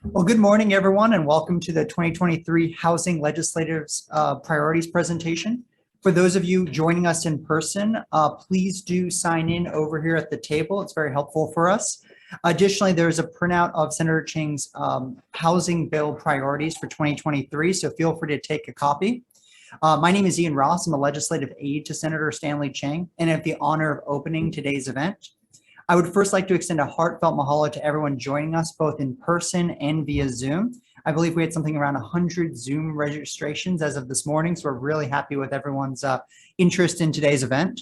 Well, good morning, everyone, and welcome to the 2023 Housing Legislators Priorities presentation. For those of you joining us in person, please do sign in over here at the table. It's very helpful for us. Additionally, there's a printout of Senator Chang's housing bill priorities for 2023, so feel free to take a copy. My name is Ian Ross. I'm a legislative aide to Senator Stanley Chang, and I have the honor of opening today's event. I would first like to extend a heartfelt mahalo to everyone joining us both in person and via Zoom. I believe we had something around 100 Zoom registrations as of this morning, so we're really happy with everyone's interest in today's event.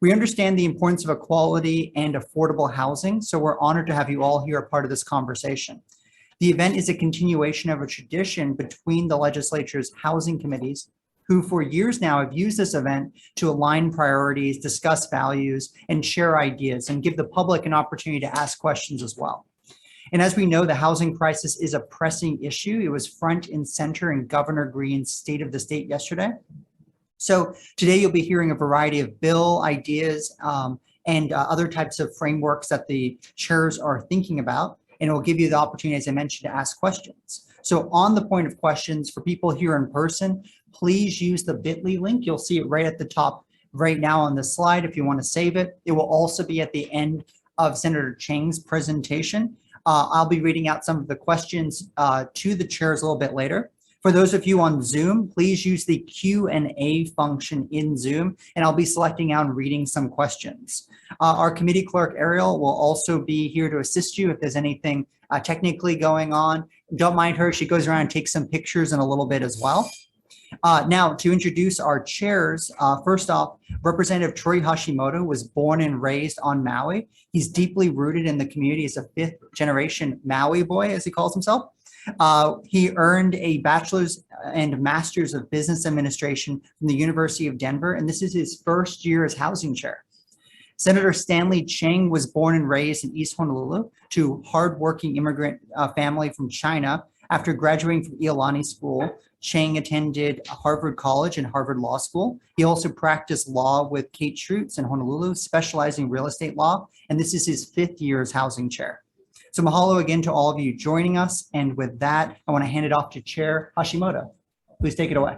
We understand the importance of equality and affordable housing, so we're honored to have you all here a part of this conversation. The event is a continuation of a tradition between the legislature's housing committees, who for years now have used this event to align priorities, discuss values, and share ideas, and give the public an opportunity to ask questions as well. And as we know, the housing crisis is a pressing issue. It was front and center in Governor Green's State of the State yesterday. So today you'll be hearing a variety of bill ideas and other types of frameworks that the chairs are thinking about, and it will give you the opportunity, as I mentioned, to ask questions. So on the point of questions, for people here in person, please use the bit.ly link. You'll see it right at the top right now on the slide if you want to save it. It will also be at the end of Senator Chang's presentation. I'll be reading out some of the questions to the chairs a little bit later. For those of you on Zoom, please use the Q&A function in Zoom, and I'll be selecting out and reading some questions. Our committee clerk, Ariel, will also be here to assist you if there's anything technically going on. Don't mind her. She goes around and takes some pictures in a little bit as well. Now, to introduce our chairs, first off, Representative Troy Hashimoto was born and raised on Maui. He's deeply rooted in the community. He's a fifth-generation Maui boy, as he calls himself. He earned a bachelor's and master's of business administration from the University of Denver, and this is his first year as housing chair. Senator Stanley Chang was born and raised in East Honolulu to hardworking immigrant family from China. After graduating from Iolani School, Chang attended Harvard College and Harvard Law School. He also practiced law with Kate Schrutz in Honolulu, specializing in real estate law, and this is his fifth year as housing chair. So mahalo again to all of you joining us, and with that, I want to hand it off to Chair Hashimoto. Please take it away.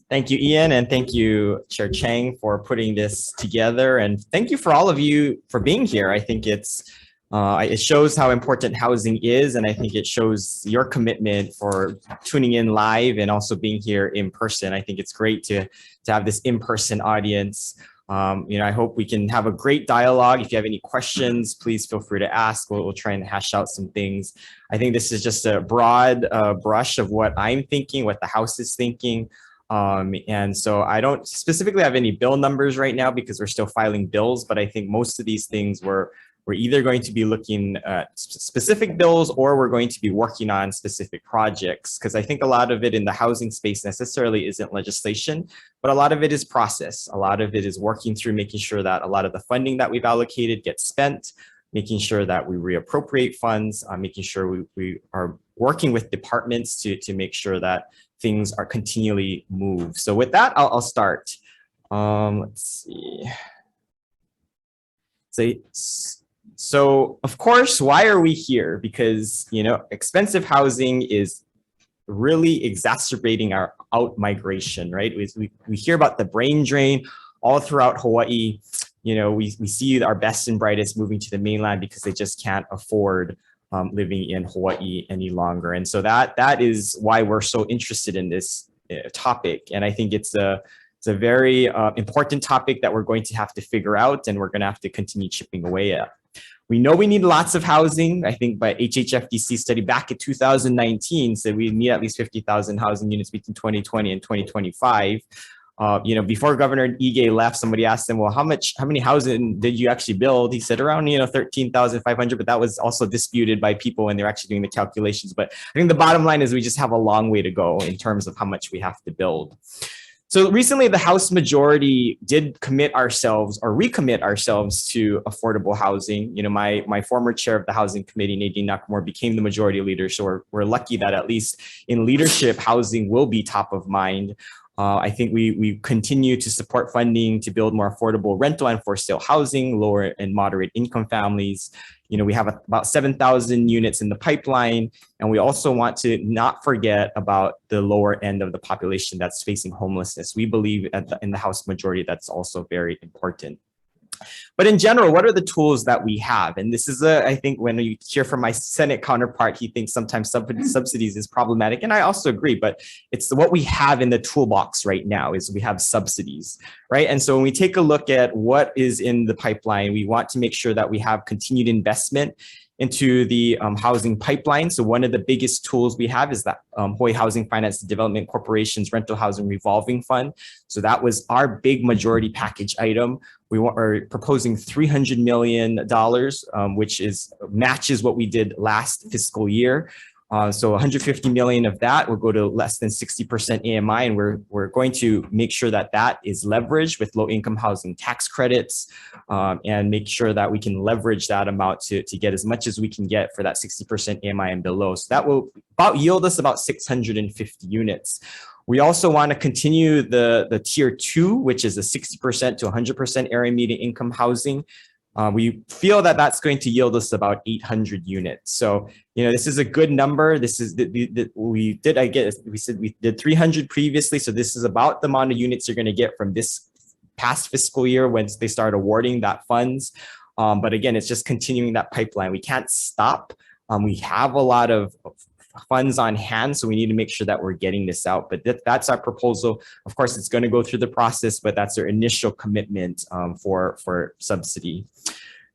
Thank you, Ian, and thank you, Chair Chang, for putting this together, and thank you for all of you for being here. I think it shows how important housing is, and I think it shows your commitment for tuning in live and also being here in person. I think it's great to have this in-person audience. I hope we can have a great dialogue. If you have any questions, please feel free to ask. We'll try and hash out some things. I think this is just a broad brush of what I'm thinking, what the House is thinking. And so I don't specifically have any bill numbers right now because we're still filing bills, but I think most of these things we're either going to be looking at specific bills or we're going to be working on specific projects, because I think a lot of it in the housing space necessarily isn't legislation, but a lot of it is process. A lot of it is working through making sure that a lot of the funding that we've allocated gets spent, making sure that we reappropriate funds, making sure we are working with departments to make sure that things are continually moved. So with that, I'll start. Let's see. So of course, why are we here? Because, expensive housing is really exacerbating our out-migration, right? We hear about the brain drain all throughout Hawaii. We see our best and brightest moving to the mainland because they just can't afford living in Hawaii any longer. And so that is why we're so interested in this topic. And I think it's a very important topic that we're going to have to figure out, and we're going to have to continue chipping away at. We know we need lots of housing. I think by HHFDC study back in 2019 said we need at least 50,000 housing units between 2020 and 2025. Before Governor Ige left, somebody asked him, well, how many housing did you actually build? He said around, 13,500, but that was also disputed by people when they're actually doing the calculations. But I think the bottom line is we just have a long way to go in terms of how much we have to build. So recently, the House majority did recommit ourselves to affordable housing. My former chair of the Housing Committee, Nadine Nakamura, became the majority leader. So we're lucky that at least in leadership, housing will be top of mind. I think we continue to support funding to build more affordable rental and for sale housing, lower and moderate income families. We have about 7,000 units in the pipeline, and we also want to not forget about the lower end of the population that's facing homelessness. We believe in the House majority that's also very important. But in general, what are the tools that we have? And this is I think when you hear from my Senate counterpart, he thinks sometimes subsidies is problematic. And I also agree, but it's what we have in the toolbox right now is we have subsidies, right? And so when we take a look at what is in the pipeline, we want to make sure that we have continued investment into the housing pipeline. So one of the biggest tools we have is that Hawaii Housing Finance Development Corporation's Rental Housing Revolving Fund. So that was our big majority package item. We are proposing $300 million, which matches what we did last fiscal year. So 150 million of that will go to less than 60% AMI, and we're going to make sure that that is leveraged with low income housing tax credits, and make sure that we can leverage that amount to get as much as we can get for that 60% AMI and below. So that will yield us about 650 units. We also want to continue the tier 2, which is a 60% to 100% area median income housing. We feel that that's going to yield us about 800 units. So, this is a good number. This is we said we did 300 previously. So this is about the amount of units you're going to get from this past fiscal year when they start awarding that funds. But again, it's just continuing that pipeline. We can't stop. We have a lot of funds on hand, so we need to make sure that we're getting this out. But that's our proposal. Of course, it's going to go through the process, but that's our initial commitment for subsidy.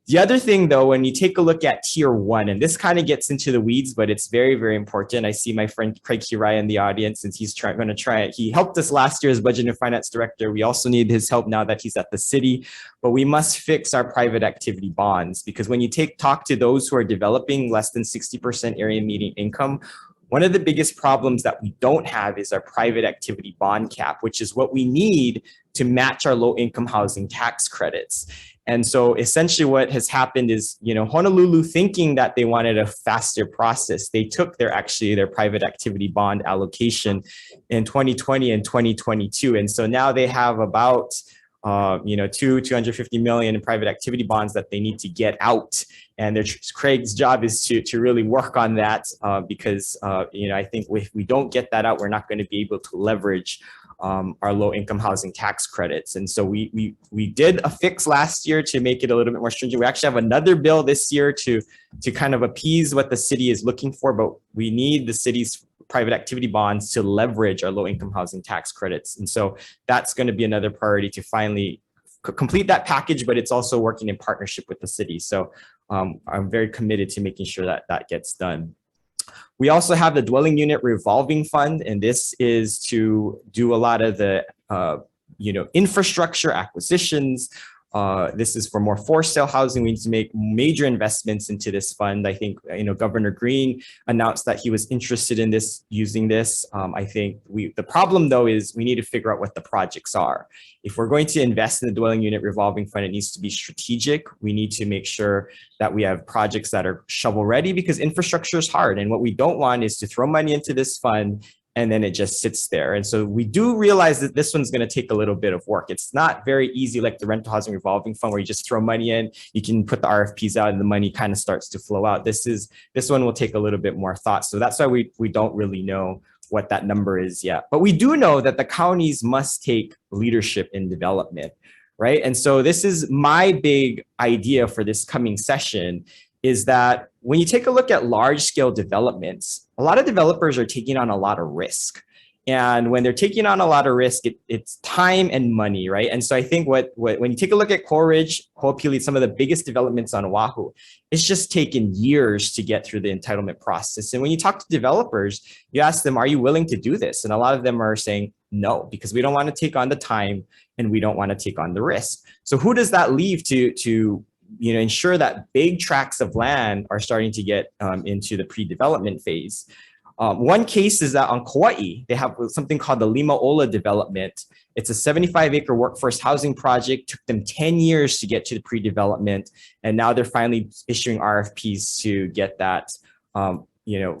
The other thing, though, when you take a look at tier 1, and this kind of gets into the weeds, but it's very, very important. I see my friend Craig Hirai in the audience, since he's going to try it. He helped us last year as budget and finance director. We also need his help now that he's at the city. But we must fix our private activity bonds, because when you talk to those who are developing less than 60% area median income, one of the biggest problems that we don't have is our private activity bond cap, which is what we need to match our low income housing tax credits. And so essentially what has happened is, Honolulu, thinking that they wanted a faster process, they took their private activity bond allocation in 2020 and 2022. And so now they have about, 250 million in private activity bonds that they need to get out. And Craig's job is to really work on that, because, I think if we don't get that out, we're not going to be able to leverage our low income housing tax credits. And so we did a fix last year to make it a little bit more stringent. We actually have another bill this year to kind of appease what the city is looking for, but we need the city's private activity bonds to leverage our low income housing tax credits. And so that's going to be another priority to finally complete that package, but it's also working in partnership with the city. So I'm very committed to making sure that that gets done. We also have the dwelling unit revolving fund, and this is to do a lot of the infrastructure acquisitions. This is for more for sale housing. We need to make major investments into this fund. I think Governor Green announced that he was interested in using this. I think the problem though is we need to figure out what the projects are. If we're going to invest in the dwelling unit revolving fund, it needs to be strategic. We need to make sure that we have projects that are shovel ready, because infrastructure is hard. And what we don't want is to throw money into this fund and then it just sits there. And so we do realize that this one's going to take a little bit of work. It's not very easy like the rental housing revolving fund where you just throw money in, you can put the RFPs out and the money kind of starts to flow out. This one will take a little bit more thought. So that's why we don't really know what that number is yet. But we do know that the counties must take leadership in development, right? And so this is my big idea for this coming session, is that when you take a look at large scale developments, a lot of developers are taking on a lot of risk. And when they're taking on a lot of risk, it's time and money, right? And so I think when you take a look at Coral Ridge, Ho'opili, some of the biggest developments on Oahu, it's just taken years to get through the entitlement process. And when you talk to developers, you ask them, are you willing to do this? And a lot of them are saying no, because we don't want to take on the time and we don't want to take on the risk. So who does that leave to ensure that big tracts of land are starting to get into the pre-development phase? One case is that on Kauai, they have something called the Limaola development. It's a 75-acre workforce housing project. Took them 10 years to get to the pre-development, and now they're finally issuing RFPs to get that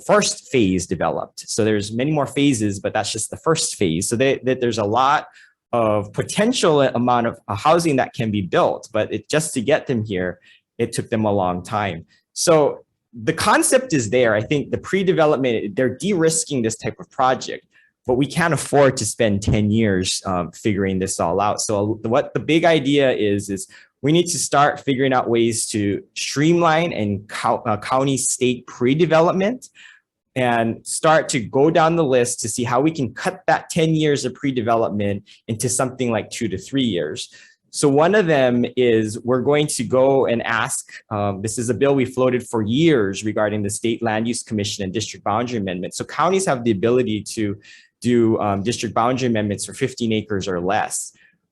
first phase developed. So there's many more phases, but that's just the first phase. So that there's a lot of potential amount of housing that can be built, but just to get them here, it took them a long time. So the concept is there. I think the pre-development, they're de-risking this type of project, but we can't afford to spend 10 years figuring this all out. So what the big idea is we need to start figuring out ways to streamline and county state pre-development and start to go down the list to see how we can cut that 10 years of pre-development into something like 2 to 3 years. So one of them is we're going to go and ask, this is a bill we floated for years regarding the State Land Use Commission and district boundary amendments. So counties have the ability to do district boundary amendments for 15 acres or less.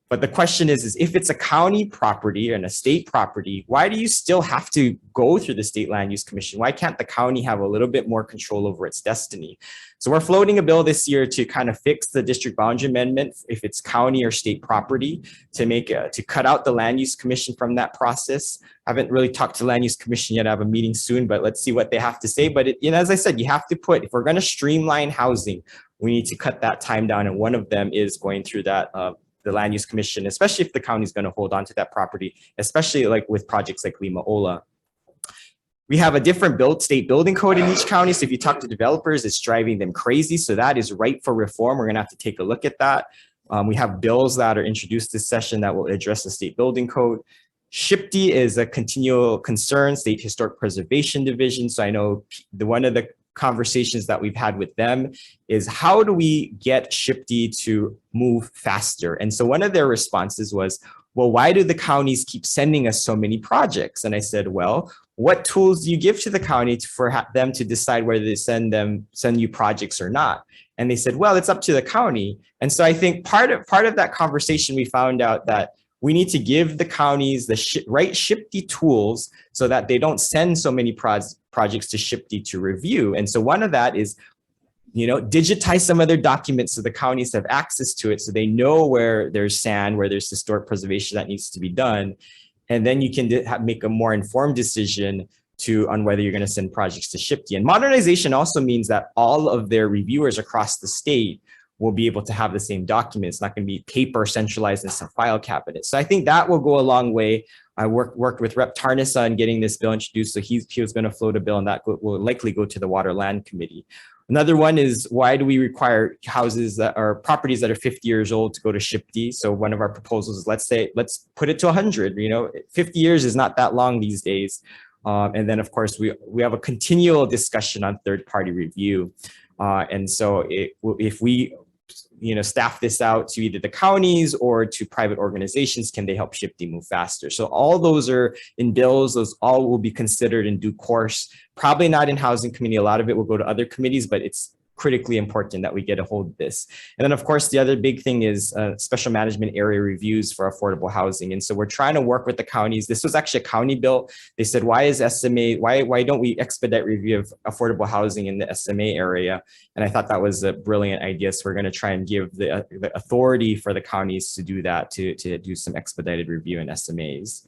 But the question is if it's a county property and a state property, why do you still have to go through the State Land Use Commission? Why can't the county have a little bit more control over its destiny? So we're floating a bill this year to kind of fix the district boundary amendment if it's county or state property, to cut out the Land Use Commission from that process. I haven't really talked to Land Use Commission yet. I have a meeting soon, but let's see what they have to say. But as I said, you have to if we're going to streamline housing, we need to cut that time down. And one of them is going through that the Land Use Commission, especially if the county is going to hold on to that property, especially like with projects like Lima Ola. We have a different state building code in each county. So if you talk to developers, it's driving them crazy. So that is ripe for reform. We're going to have to take a look at that. We have bills that are introduced this session that will address the state building code. SHPD is a continual concern, State Historic Preservation Division. So I know one of the conversations that we've had with them is how do we get SHPD to move faster? And so one of their responses was, well, why do the counties keep sending us so many projects? And I said, well, what tools do you give to the county for them to decide whether they send you projects or not? And they said, well, it's up to the county. And so I think part of that conversation, we found out that we need to give the counties the right SHPD tools so that they don't send so many projects to SHPD to review. And so one of that is, digitize some of their documents so the counties have access to it so they know where there's sand, where there's historic preservation that needs to be done. And then you can make a more informed decision on whether you're going to send projects to SHPD. And modernization also means that all of their reviewers across the state will be able to have the same documents. It's not going to be paper centralized in some file cabinet. So I think that will go a long way. I worked with Rep. Tarnasa on getting this bill introduced. So he was going to float a bill, and that will likely go to the Water Land Committee. Another one is, why do we require houses that are properties that are 50 years old to go to SHPD? So one of our proposals is, let's put it to 100. 50 years is not that long these days. And then of course we have a continual discussion on third-party review. And so if we staff this out to either the counties or to private organizations, can they help SHPD move faster? So all those are in bills. Those all will be considered in due course. Probably not in Housing Committee. A lot of it will go to other committees, but it's critically important that we get a hold of this. And then of course, the other big thing is special management area reviews for affordable housing. And so we're trying to work with the counties. This was actually a county bill. They said, why don't we expedite review of affordable housing in the SMA area? And I thought that was a brilliant idea. So we're going to try and give the authority for the counties to do that, to do some expedited review in SMAs.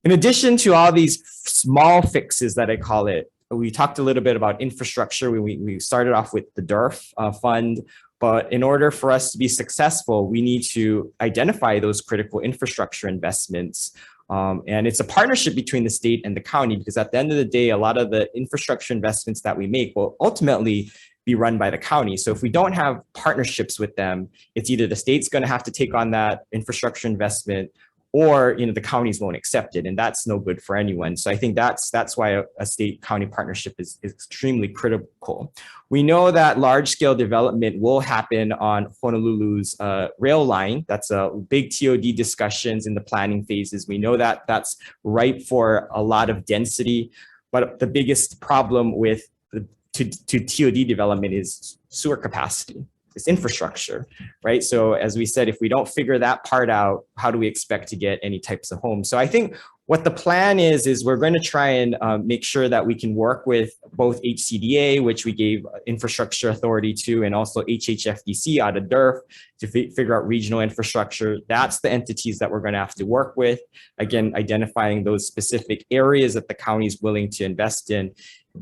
In addition to all these small fixes that I call it, we talked a little bit about infrastructure. We started off with the DERF fund, but in order for us to be successful, we need to identify those critical infrastructure investments. And it's a partnership between the state and the county, because at the end of the day, a lot of the infrastructure investments that we make will ultimately be run by the county. So if we don't have partnerships with them, it's either the state's going to have to take on that infrastructure investment, or the counties won't accept it, and that's no good for anyone. So I think that's why a state-county partnership is extremely critical. We know that large-scale development will happen on Honolulu's rail line. That's a big TOD discussions in the planning phases. We know that that's ripe for a lot of density, but the biggest problem with to TOD development is sewer capacity. It's infrastructure, right? So as we said, if we don't figure that part out, how do we expect to get any types of homes? So I think what the plan is we're going to try and make sure that we can work with both HCDA, which we gave infrastructure authority to, and also HHFDC out of DERF to figure out regional infrastructure. That's the entities that we're going to have to work with. Again, identifying those specific areas that the county is willing to invest in.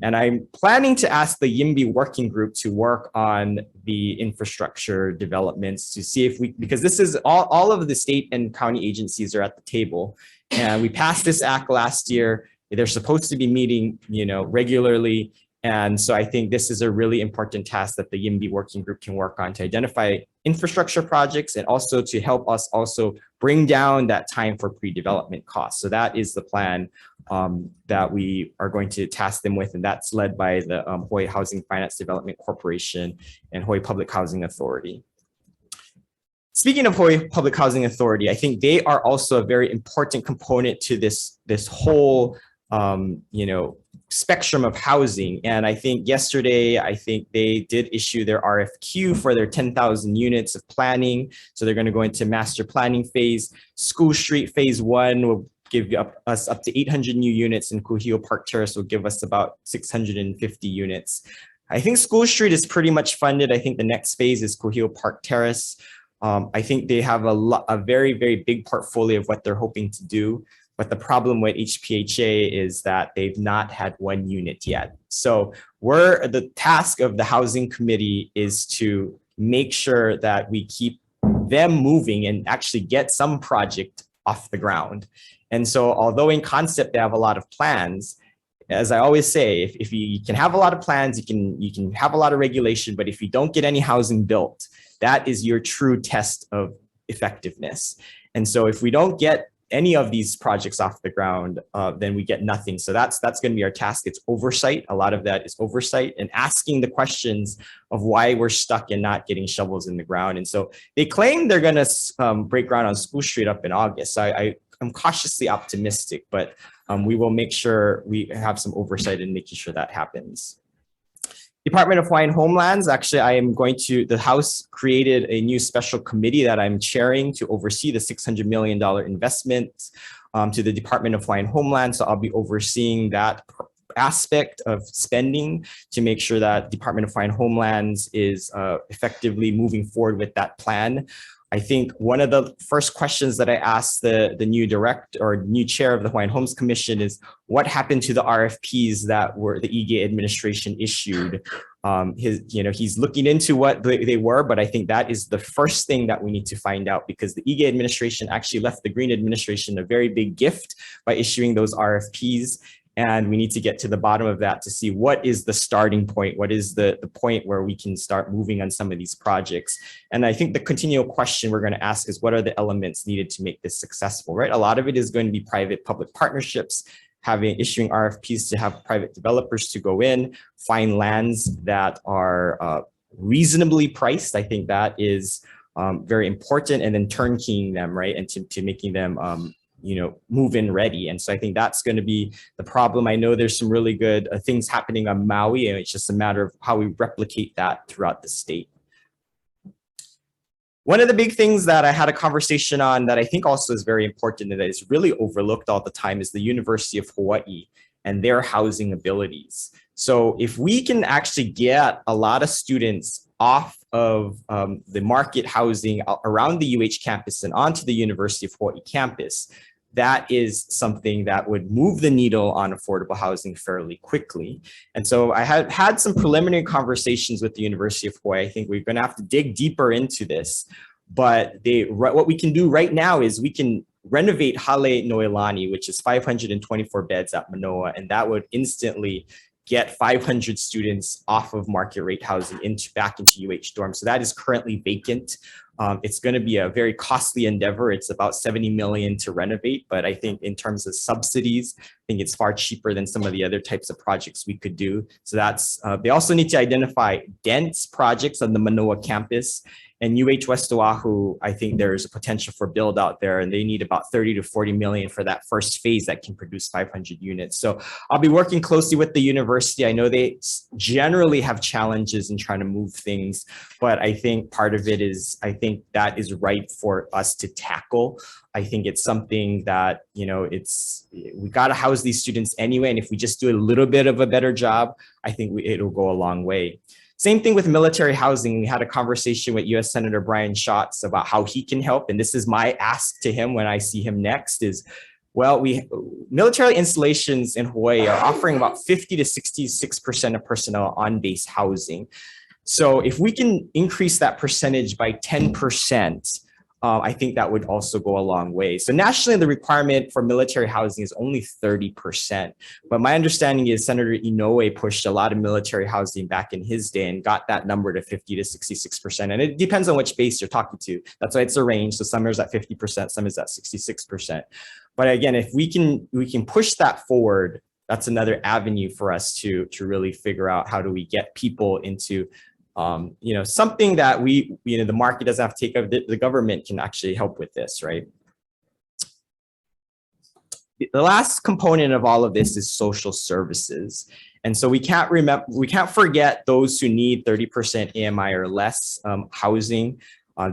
And I'm planning to ask the YIMBY working group to work on the infrastructure developments to see if we, because this is all of the state and county agencies are at the table. And we passed this act last year. They're supposed to be meeting, regularly. And so I think this is a really important task that the YIMBY working group can work on to identify infrastructure projects and also to help us also bring down that time for pre-development costs. So that is the plan that we are going to task them with, and that's led by the Hawaii Housing Finance Development Corporation and Hawaii Public Housing Authority. Speaking of Hawaii Public Housing Authority, I think they are also a very important component to this whole spectrum of housing. And I think yesterday, they did issue their RFQ for their 10,000 units of planning. So they're going to go into master planning phase. School Street phase 1 will give us up to 800 new units, and Kuhio Park Terrace will give us about 650 units. I think School Street is pretty much funded. I think the next phase is Kuhio Park Terrace. I think they have a very, very big portfolio of what they're hoping to do. But the problem with HPHA is that they've not had one unit yet. So the task of the housing committee is to make sure that we keep them moving and actually get some project off the ground. And so although in concept they have a lot of plans, as I always say, if you can have a lot of plans, you can have a lot of regulation, but if you don't get any housing built, that is your true test of effectiveness. And so if we don't get any of these projects off the ground, then we get nothing. So that's going to be our task. It's oversight. A lot of that is oversight and asking the questions of why we're stuck and not getting shovels in the ground. And so they claim they're going to break ground on School Street up in August. So I'm cautiously optimistic, but we will make sure we have some oversight in making sure that happens. Department of Hawaiian Homelands, actually, the House created a new special committee that I'm chairing to oversee the $600 million investment to the Department of Hawaiian Homelands. So I'll be overseeing that aspect of spending to make sure that Department of Hawaiian Homelands is effectively moving forward with that plan. I think one of the first questions that I asked the new chair of the Hawaiian Homes Commission is what happened to the RFPs that the EGA administration issued. He's looking into what they were, but I think that is the first thing that we need to find out, because the EGA administration actually left the Green administration a very big gift by issuing those RFPs. And we need to get to the bottom of that to see what is the starting point, what is the point where we can start moving on some of these projects. And I think the continual question we're going to ask is what are the elements needed to make this successful, right? A lot of it is going to be private-public partnerships, issuing RFPs to have private developers to go in, find lands that are reasonably priced. I think that is very important, and then turnkeying them, right? And to making them move-in ready. And so I think that's going to be the problem. I know there's some really good things happening on Maui, and it's just a matter of how we replicate that throughout the state. One of the big things that I had a conversation on that I think also is very important and that is really overlooked all the time is the University of Hawaii and their housing abilities. So if we can actually get a lot of students off of the market housing around the UH campus and onto the University of Hawaii campus, that is something that would move the needle on affordable housing fairly quickly. And so I had some preliminary conversations with the University of Hawaii. I think we're going to have to dig deeper into this, but what we can do right now is we can renovate Hale Noelani, which is 524 beds at Manoa, and that would instantly get 500 students off of market rate housing back into UH dorms. So that is currently vacant. It's going to be a very costly endeavor. It's about $70 million to renovate, but I think in terms of subsidies, I think it's far cheaper than some of the other types of projects we could do. So they also need to identify dense projects on the Manoa campus. And UH West Oahu, I think there's a potential for build out there, and they need about 30 to 40 million for that first phase that can produce 500 units. So I'll be working closely with the university. I know they generally have challenges in trying to move things, but I think part of it is, I think that is right for us to tackle. I think it's something that, we got to house these students anyway. And if we just do a little bit of a better job, I think it'll go a long way. Same thing with military housing. We had a conversation with US Senator Brian Schatz about how he can help. And this is my ask to him when I see him next is, Well, military installations in Hawaii are offering about 50 to 66% of personnel on base housing. So if we can increase that percentage by 10%, I think that would also go a long way. So nationally, the requirement for military housing is only 30%. But my understanding is Senator Inoue pushed a lot of military housing back in his day and got that number to 50 to 66%. And it depends on which base you're talking to. That's why it's a range. So some is at 50%, some is at 66%. But again, if we can push that forward, that's another avenue for us to really figure out how do we get people into something that the market doesn't have to take up. The government can actually help with this, right? The last component of all of this is social services. And so we can't forget those who need 30% AMI or less housing.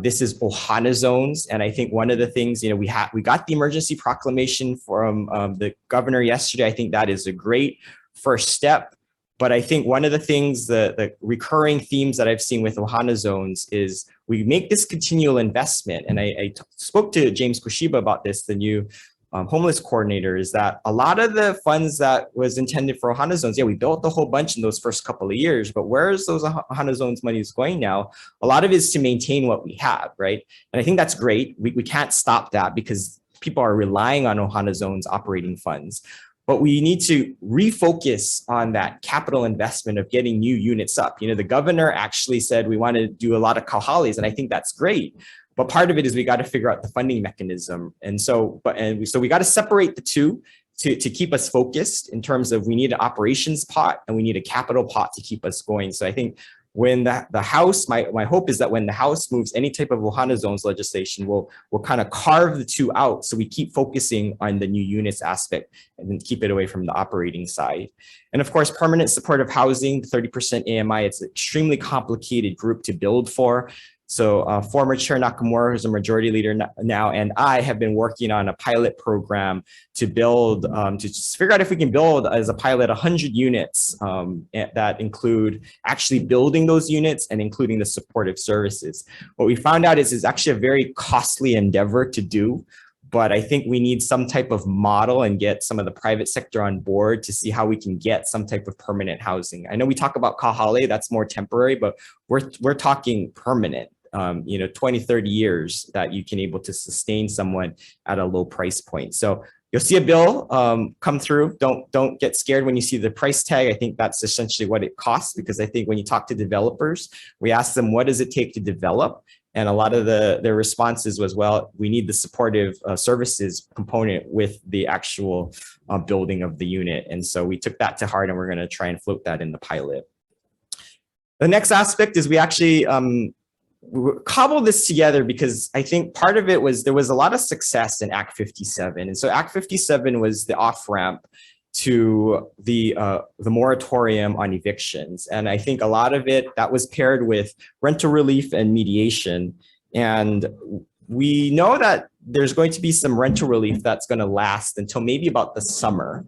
This is Ohana zones. And I think one of the things, we got the emergency proclamation from the governor yesterday. I think that is a great first step. But I think one of the things, the recurring themes that I've seen with Ohana zones is we make this continual investment. And I spoke to James Kushiba about this, the new homeless coordinator, is that a lot of the funds that was intended for Ohana zones, we built a whole bunch in those first couple of years, but where is those Ohana zones money is going now? A lot of it is to maintain what we have, right? And I think that's great. We can't stop that because people are relying on Ohana zones operating funds. But we need to refocus on that capital investment of getting new units up. The governor actually said we want to do a lot of kauhalis, and I think that's great. But part of it is we got to figure out the funding mechanism. And so we got to separate the two to keep us focused in terms of we need an operations pot and we need a capital pot to keep us going. So I think when the House, my hope is that when the House moves any type of Ohana zones legislation, we'll kind of carve the two out so we keep focusing on the new units aspect and then keep it away from the operating side. And of course, permanent supportive housing, 30% AMI, it's an extremely complicated group to build for. So former Chair Nakamura, who's a majority leader now, and I have been working on a pilot program to build, to just figure out if we can build as a pilot 100 units that include actually building those units and including the supportive services. What we found out is it's actually a very costly endeavor to do, but I think we need some type of model and get some of the private sector on board to see how we can get some type of permanent housing. I know we talk about kahale, that's more temporary, but we're talking permanent. 20, 30 years that you can able to sustain someone at a low price point. So you'll see a bill come through. Don't get scared when you see the price tag. I think that's essentially what it costs, because I think when you talk to developers, we ask them, what does it take to develop? And a lot of their responses was, well, we need the supportive services component with the actual building of the unit. And so we took that to heart, and we're going to try and float that in the pilot. The next aspect is we actually we cobbled this together because I think part of it was there was a lot of success in Act 57. And so Act 57 was the off-ramp to the moratorium on evictions. And I think a lot of it that was paired with rental relief and mediation. And we know that there's going to be some rental relief that's going to last until maybe about the summer.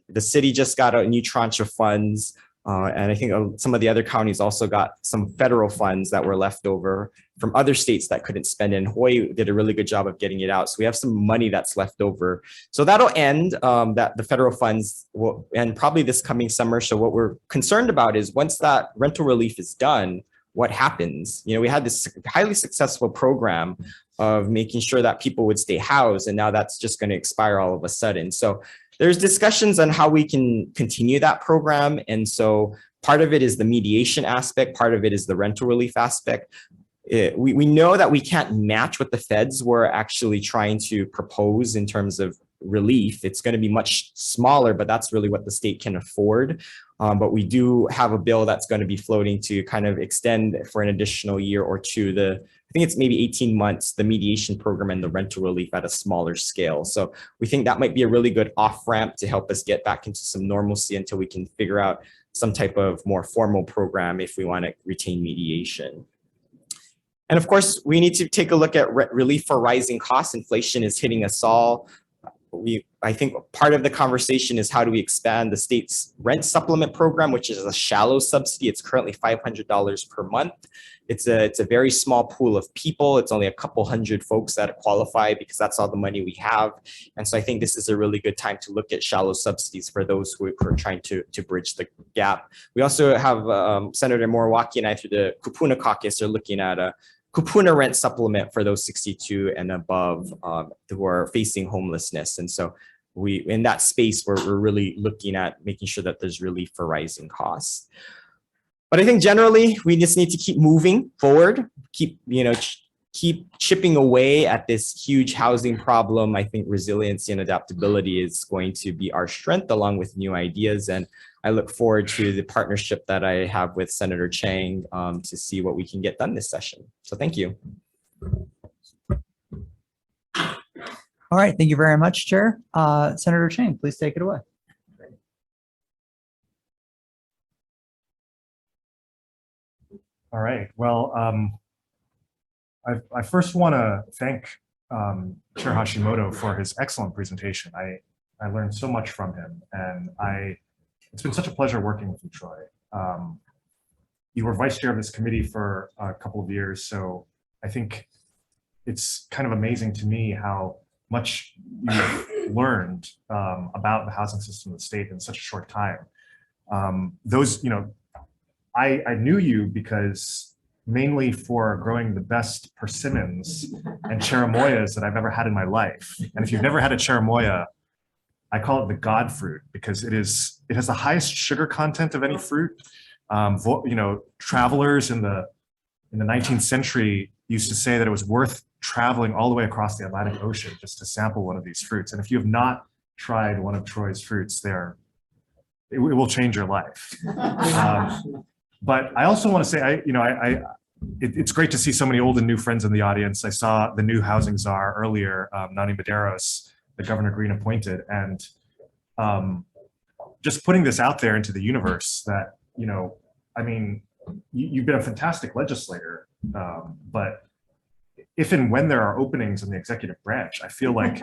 The city just got a new tranche of funds. And I think some of the other counties also got some federal funds that were left over from other states that couldn't spend. And Hawaii did a really good job of getting it out. So we have some money that's left over. So that'll end, that the federal funds will end probably this coming summer. So what we're concerned about is once that rental relief is done, what happens? We had this highly successful program of making sure that people would stay housed, and now that's just going to expire all of a sudden. So there's discussions on how we can continue that program. And so part of it is the mediation aspect, part of it is the rental relief aspect. We know that we can't match what the feds were actually trying to propose in terms of relief. It's going to be much smaller, but that's really what the state can afford. But we do have a bill that's going to be floating to kind of extend for an additional year or two I think it's maybe 18 months, the mediation program and the rental relief at a smaller scale. So we think that might be a really good off-ramp to help us get back into some normalcy until we can figure out some type of more formal program if we want to retain mediation. And of course, we need to take a look at relief for rising costs. Inflation is hitting us all. I think part of the conversation is how do we expand the state's rent supplement program, which is a shallow subsidy. It's currently $500 per month. It's a very small pool of people. It's only a couple hundred folks that qualify because that's all the money we have. And so I think this is a really good time to look at shallow subsidies for those who are trying to bridge the gap. We also have Senator Moriwaki and I through the Kupuna caucus are looking at a Kupuna rent supplement for those 62 and above who are facing homelessness. And so in that space, we're really looking at making sure that there's relief for rising costs. But I think generally we just need to keep moving forward, keep chipping away at this huge housing problem. I think resiliency and adaptability is going to be our strength along with new ideas. And I look forward to the partnership that I have with Senator Chang to see what we can get done this session. So thank you. All right, thank you very much, Chair. Senator Chang, please take it away. All right, well, I first want to thank Chair Hashimoto for his excellent presentation. I learned so much from him, and it's been such a pleasure working with you, Troy. You were vice chair of this committee for a couple of years, so I think it's kind of amazing to me how much you've learned about the housing system of the state in such a short time. I knew you because mainly for growing the best persimmons and cherimoyas that I've ever had in my life. And if you've never had a cherimoya, I call it the God fruit because it has the highest sugar content of any fruit. Travelers in the 19th century used to say that it was worth traveling all the way across the Atlantic Ocean just to sample one of these fruits. And if you have not tried one of Troy's fruits, it will change your life. But I also want to say, it's great to see so many old and new friends in the audience. I saw the new housing czar earlier, Nani Medeiros, the Governor Green appointed, and just putting this out there into the universe that, you've been a fantastic legislator, but if and when there are openings in the executive branch, I feel like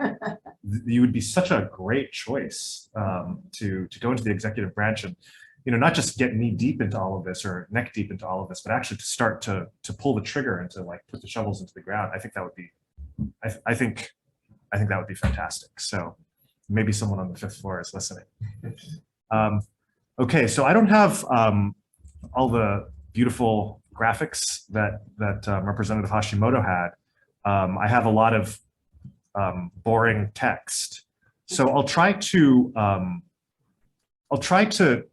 you would be such a great choice to go into the executive branch and not just get knee deep into all of this or neck deep into all of this, but actually to start to pull the trigger and to put the shovels into the ground. I think that would be, I think that would be fantastic. So maybe someone on the 5th floor is listening. Okay, so I don't have all the beautiful graphics that Representative Hashimoto had. I have a lot of boring text. So I'll try to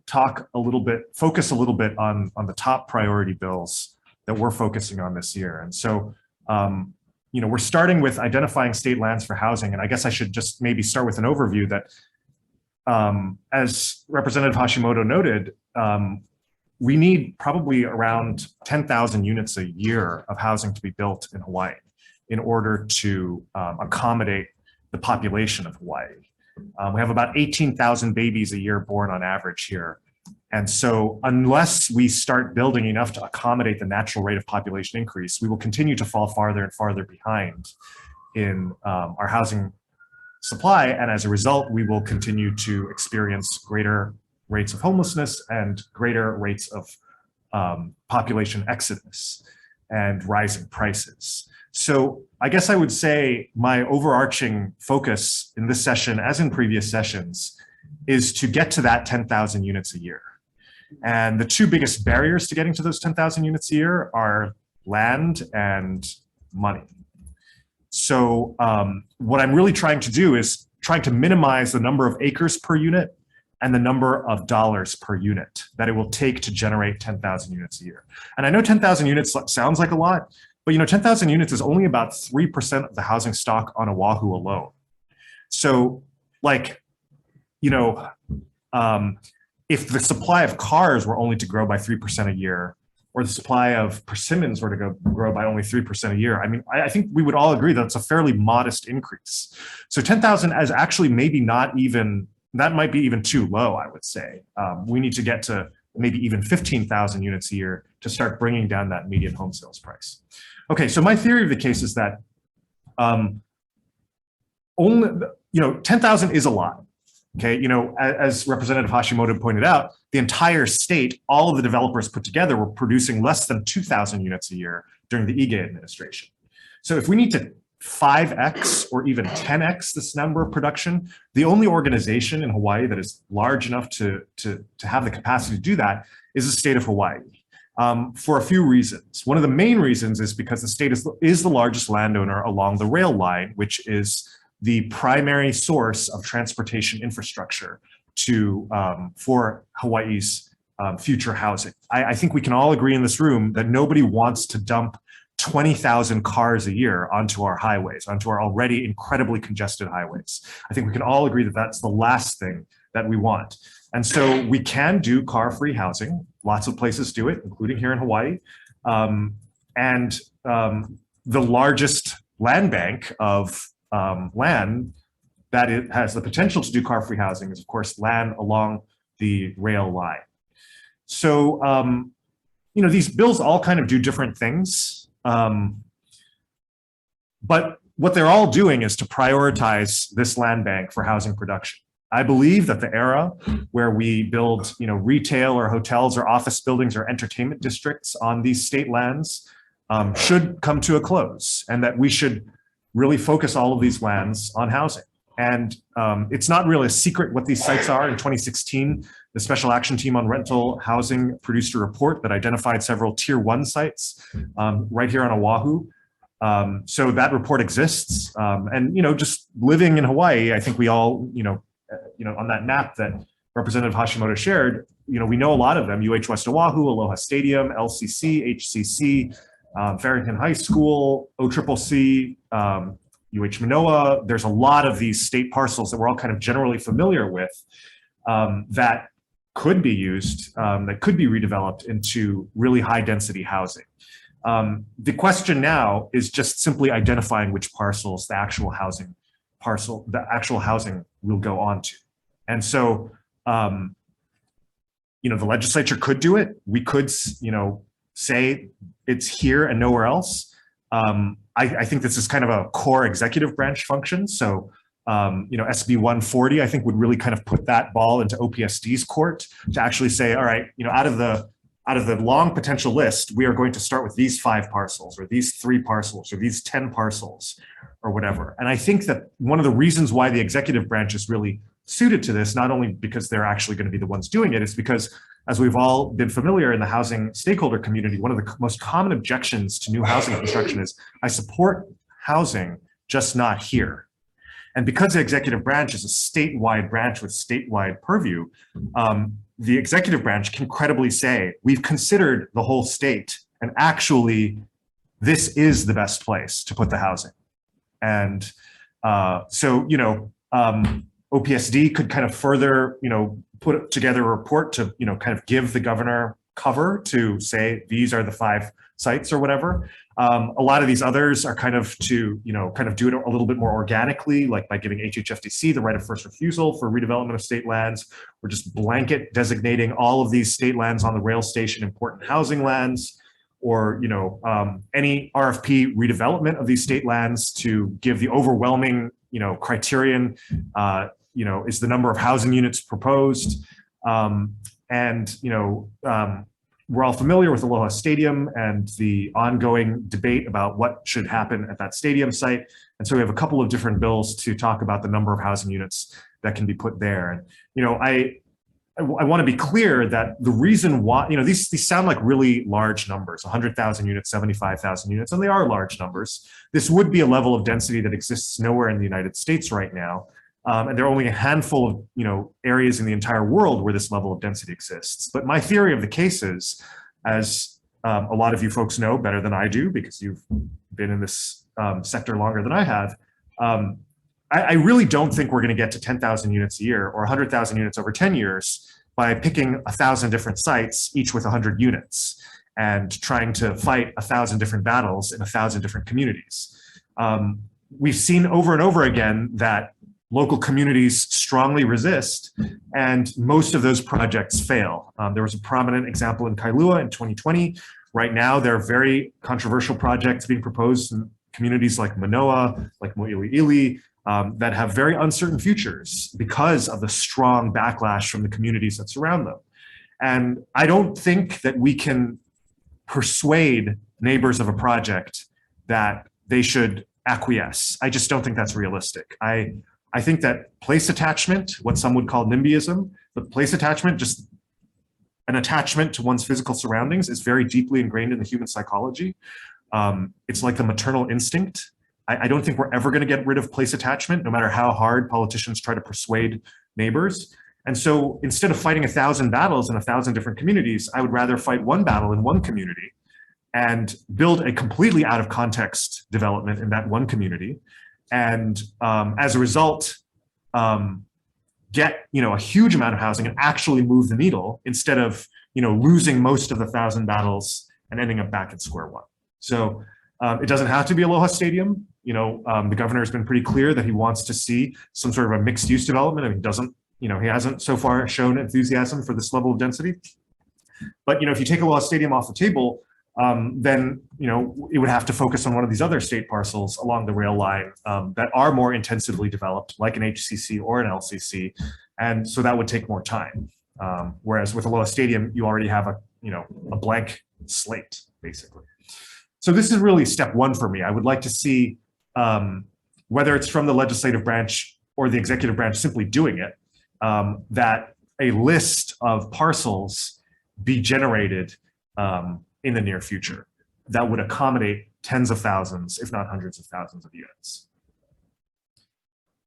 talk a little bit, focus a little bit on the top priority bills that we're focusing on this year. And so, we're starting with identifying state lands for housing. And I guess I should just maybe start with an overview that, as Representative Hashimoto noted, we need probably around 10,000 units a year of housing to be built in Hawaii in order to accommodate the population of Hawaii. We have about 18,000 babies a year born on average here. And so unless we start building enough to accommodate the natural rate of population increase, we will continue to fall farther and farther behind in our housing supply. And as a result, we will continue to experience greater rates of homelessness and greater rates of population exodus and rising prices. So I guess I would say my overarching focus in this session, as in previous sessions, is to get to that 10,000 units a year. And the two biggest barriers to getting to those 10,000 units a year are land and money. So what I'm really trying to do is trying to minimize the number of acres per unit and the number of dollars per unit that it will take to generate 10,000 units a year. And I know 10,000 units sounds like a lot, but 10,000 units is only about 3% of the housing stock on Oahu alone. So if the supply of cars were only to grow by 3% a year, or the supply of persimmons were to grow by only 3% a year, I think we would all agree that it's a fairly modest increase. So 10,000 is actually maybe not even, that might be even too low, I would say. We need to get to maybe even 15,000 units a year to start bringing down that median home sales price. Okay, so my theory of the case is that 10,000 is a lot. Okay, as Representative Hashimoto pointed out, the entire state, all of the developers put together were producing less than 2,000 units a year during the Ige administration. So if we need to 5x or even 10x this number of production, the only organization in Hawaii that is large enough to have the capacity to do that is the state of Hawaii. For a few reasons. One of the main reasons is because the state is the largest landowner along the rail line, which is the primary source of transportation infrastructure for Hawaii's future housing. I think we can all agree in this room that nobody wants to dump 20,000 cars a year onto our highways, onto our already incredibly congested highways. I think we can all agree that that's the last thing that we want. And so we can do car-free housing. Lots of places do it, including here in Hawaii. The largest land bank of land that it has the potential to do car-free housing is, of course, land along the rail line. So, these bills all kind of do different things. But what they're all doing is to prioritize this land bank for housing production. I believe that the era where we build, retail or hotels or office buildings or entertainment districts on these state lands should come to a close, and that we should really focus all of these lands on housing. And it's not really a secret what these sites are. In 2016, the Special Action Team on Rental Housing produced a report that identified several Tier 1 sites right here on Oahu. So that report exists. Just living in Hawaii, I think we all, on that map that Representative Hashimoto shared, we know a lot of them: UH West Oahu, Aloha Stadium, LCC, HCC, Farrington High School, OCCC, UH Manoa. There's a lot of these state parcels that we're all kind of generally familiar with that could be used, that could be redeveloped into really high density housing. The question now is just simply identifying which parcels the actual housing will go on to. And so, the legislature could do it. We could, say it's here and nowhere else. I think this is kind of a core executive branch function. So, SB 140, I think, would really kind of put that ball into OPSD's court to actually say, all right, out of the long potential list, we are going to start with these 5 parcels or these 3 parcels or these 10 parcels or whatever. And I think that one of the reasons why the executive branch is really suited to this, not only because they're actually going to be the ones doing it, is because, as we've all been familiar in the housing stakeholder community, one of the most common objections to new housing construction is, I support housing, just not here. And because the executive branch is a statewide branch with statewide purview, the executive branch can credibly say, we've considered the whole state, and actually, this is the best place to put the housing. And OPSD could kind of further, put together a report to, kind of give the governor cover to say, these are the 5 sites or whatever. A lot of these others are kind of to, kind of do it a little bit more organically, like by giving HHFDC the right of first refusal for redevelopment of state lands, or just blanket designating all of these state lands on the rail station important housing lands, or, any RFP redevelopment of these state lands to give the overwhelming, criterion, is the number of housing units proposed. We're all familiar with Aloha Stadium and the ongoing debate about what should happen at that stadium site. And so we have a couple of different bills to talk about the number of housing units that can be put there. And, I want to be clear that the reason why, these sound like really large numbers, 100,000 units, 75,000 units, and they are large numbers. This would be a level of density that exists nowhere in the United States right now. And there are only a handful of areas in the entire world where this level of density exists. But my theory of the case is, as a lot of you folks know better than I do, because you've been in this sector longer than I have, I really don't think we're going to get to 10,000 units a year or 100,000 units over 10 years by picking 1,000 different sites, each with 100 units, and trying to fight 1,000 different battles in 1,000 different communities. We've seen over and over again that local communities strongly resist, and most of those projects fail. There was a prominent example in Kailua in 2020. Right now, there are very controversial projects being proposed in communities like Manoa, like Mo'iliili, that have very uncertain futures because of the strong backlash from the communities that surround them. And I don't think that we can persuade neighbors of a project that they should acquiesce. I just don't think that's realistic. I think that place attachment, what some would call NIMBYism, but place attachment, just an attachment to one's physical surroundings, is very deeply ingrained in the human psychology. It's like the maternal instinct. I don't think we're ever going to get rid of place attachment, no matter how hard politicians try to persuade neighbors. And so instead of fighting 1,000 battles in 1,000 different communities, I would rather fight one battle in one community and build a completely out of context development in that one community. And as a result, get a huge amount of housing and actually move the needle instead of losing most of the 1,000 battles and ending up back at square one. So it doesn't have to be Aloha Stadium. The governor has been pretty clear that he wants to see some sort of a mixed use development, and he hasn't so far shown enthusiasm for this level of density. But if you take Aloha Stadium off the table, then it would have to focus on one of these other state parcels along the rail line that are more intensively developed, like an HCC or an LCC, and so that would take more time. Whereas with Aloha Stadium, you already have a blank slate, basically. So this is really step one for me. I would like to see whether it's from the legislative branch or the executive branch simply doing it, that a list of parcels be generated in the near future that would accommodate tens of thousands, if not hundreds of thousands of units.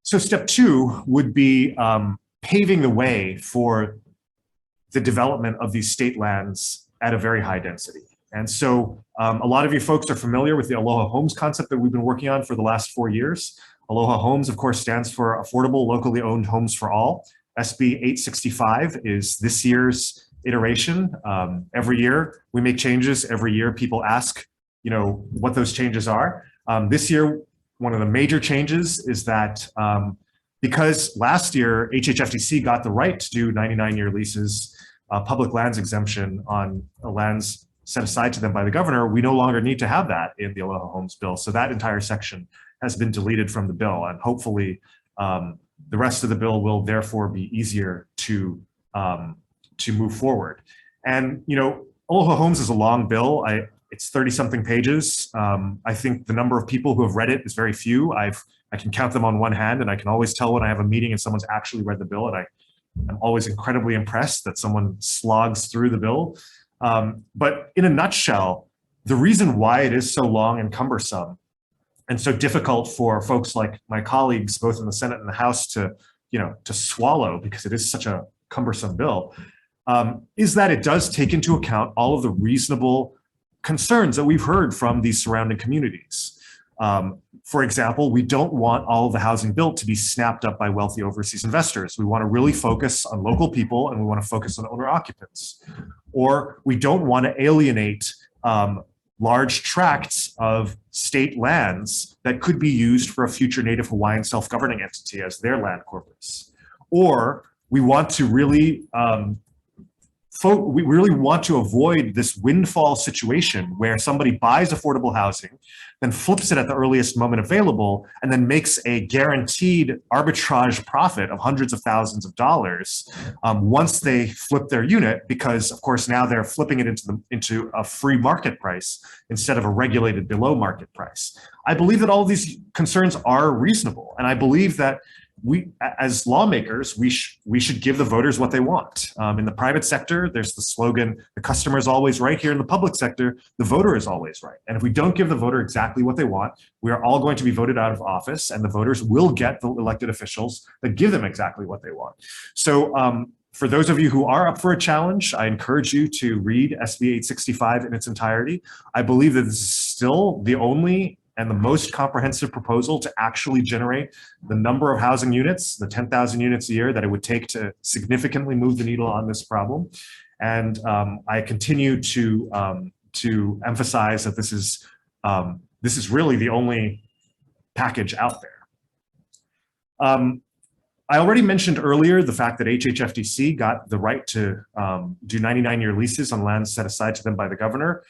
So step two would be paving the way for the development of these state lands at a very high density. And so a lot of you folks are familiar with the Aloha Homes concept that we've been working on for the last 4 years. Aloha Homes, of course, stands for Affordable Locally Owned Homes for All. SB 865 is this year's iteration. Every year we make changes. Every year people ask, what those changes are. This year, one of the major changes is that because last year HHFDC got the right to do 99-year leases, public lands exemption on lands set aside to them by the governor, we no longer need to have that in the Aloha Homes bill. So that entire section has been deleted from the bill, and hopefully the rest of the bill will therefore be easier to move forward. And Aloha Homes is a long bill. It's 30-something pages. I think the number of people who have read it is very few. I can count them on one hand, and I can always tell when I have a meeting and someone's actually read the bill, and I'm always incredibly impressed that someone slogs through the bill. But in a nutshell, the reason why it is so long and cumbersome and so difficult for folks like my colleagues, both in the Senate and the House, to swallow, because it is such a cumbersome bill, is that it does take into account all of the reasonable concerns that we've heard from these surrounding communities. For example, we don't want all of the housing built to be snapped up by wealthy overseas investors. We want to really focus on local people, and we want to focus on owner occupants. Or we don't want to alienate large tracts of state lands that could be used for a future Native Hawaiian self-governing entity as their land corpus. Or we want to really want to avoid this windfall situation where somebody buys affordable housing, then flips it at the earliest moment available, and then makes a guaranteed arbitrage profit of hundreds of thousands of dollars once they flip their unit, because of course now they're flipping it into a free market price instead of a regulated below market price. I believe that all of these concerns are reasonable, and I believe that we, as lawmakers, we should give the voters what they want. In the private sector, there's the slogan, the customer is always right. Here in the public sector, the voter is always right. And if we don't give the voter exactly what they want, we are all going to be voted out of office, and the voters will get the elected officials that give them exactly what they want. So for those of you who are up for a challenge, I encourage you to read SB 865 in its entirety. I believe that this is still the only and the most comprehensive proposal to actually generate the number of housing units, the 10,000 units a year that it would take to significantly move the needle on this problem. And I continue to emphasize that this is really the only package out there. I already mentioned earlier the fact that HHFDC got the right to do 99-year leases on lands set aside to them by the governor.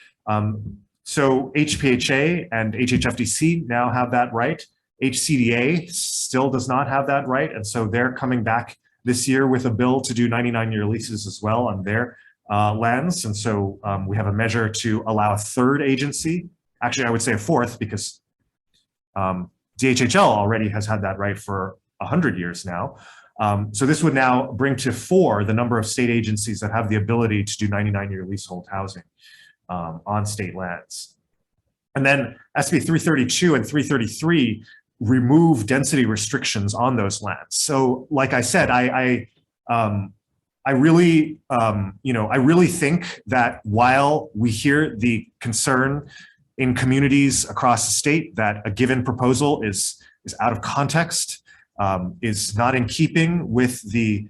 So HPHA and HHFDC now have that right. HCDA still does not have that right. And so they're coming back this year with a bill to do 99-year leases as well on their lands. And so we have a measure to allow a third agency, actually I would say a fourth, because DHHL already has had that right for 100 years now. So this would now bring to 4 the number of state agencies that have the ability to do 99-year leasehold housing on state lands. And then SB 332 and 333 remove density restrictions on those lands. So like I said, I really, I really think that while we hear the concern in communities across the state that a given proposal is out of context, is not in keeping with the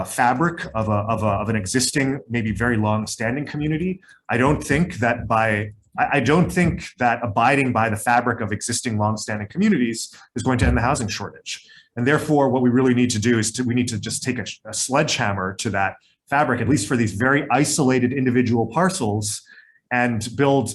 fabric of an existing, maybe very long-standing community, I don't think that abiding by the fabric of existing long-standing communities is going to end the housing shortage. And therefore, what we really need to do is we need to just take a sledgehammer to that fabric, at least for these very isolated individual parcels, and build